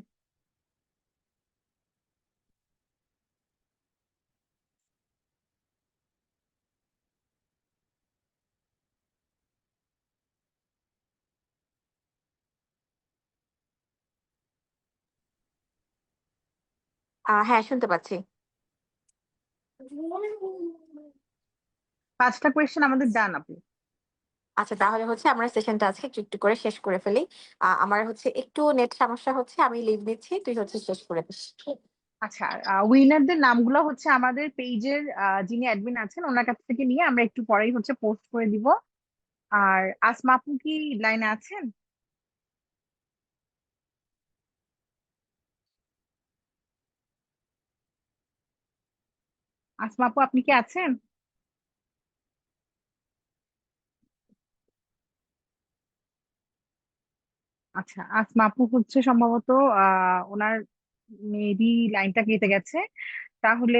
হ্যাঁ, শুনতে পাচ্ছি। 5টা কোয়েশ্চেন আমাদের ডান আপু। আচ্ছা, তাহলে হচ্ছে আমরা সেশনটা আজকে একটু একটু করে শেষ করে ফেলি। আমার হচ্ছে একটু নেট সমস্যা হচ্ছে, আমি লিভ নিচ্ছি, তুই হচ্ছে শেষ করে ফেলিস। আচ্ছা, উইনারদের নামগুলো হচ্ছে আমাদের পেজের যিনি অ্যাডমিন আছেন ওনার কাছ থেকে নিয়ে আমরা একটু পরেই হচ্ছে পোস্ট করে দিব। আর আসমা আপু কি লাইনে আছেন? আসমা আপু আপনি কি আছেন? আচ্ছা, আসমা আপু হচ্ছে সম্ভবত ওনার মেবি লাইনটা কেটে গেছে। তাহলে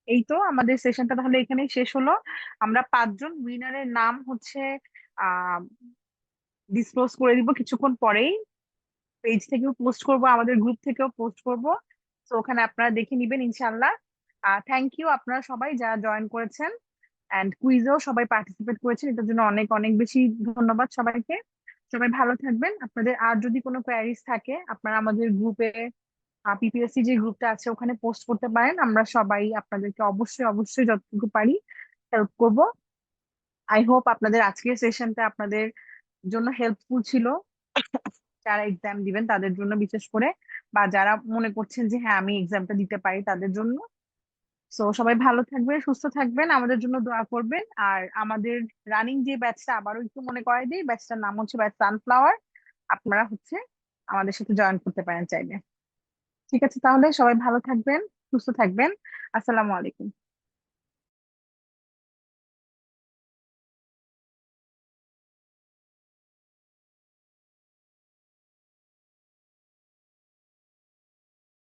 এই তো আমাদের সেশনটা তাহলে এখানেই শেষ হলো। আমরা 5জন উইনারের নাম হচ্ছে আহ ডিসক্লোজ করে দিব কিছুক্ষণ পরেই। পেজ থেকেও পোস্ট করব, আমাদের গ্রুপ থেকেও পোস্ট করব, তো ওখানে আপনারা দেখে নিবেন ইনশাল্লাহ। থ্যাংক ইউ আপনারা সবাই যারা জয়েন করেছেন, এন্ড কুইজেও সবাই পার্টিসিপেট করেছেন, এটার জন্য অনেক অনেক বেশি ধন্যবাদ সবাইকে। সবাই ভালো থাকবেন। আপনাদের আর যদি কোনো কোয়ারিজ থাকে আপনারা আমাদের গ্রুপে, পিপিএসসি যে গ্রুপটা আছে ওখানে পোস্ট করতে পারেন, আমরা সবাই আপনাদেরকে অবশ্যই অবশ্যই যতটুকু পারি হেল্প করব। আই হোপ আপনাদের আজকের সেশনটা আপনাদের জন্য হেল্পফুল ছিল, যারা এক্সাম দিবেন তাদের জন্য বিশেষ করে, বা যারা মনে করছেন যে হ্যাঁ আমি এক্সামটা দিতে পারি তাদের জন্য। সো সবাই ভালো থাকবেন, সুস্থ থাকবেন, আমাদের জন্য দোয়া করবেন। আর আমাদের রানিং যে ব্যাচটা আবারও একটু মনে করাই দিই, ব্যাচটার নাম হচ্ছে ব্যাচ সানফ্লাওয়ার। আপনারা হচ্ছে আমাদের সাথে জয়েন করতে পারেন চাইলে। ঠিক আছে, তাহলে সবাই ভালো থাকবেন, সুস্থ থাকবেন। আসসালামু আলাইকুম।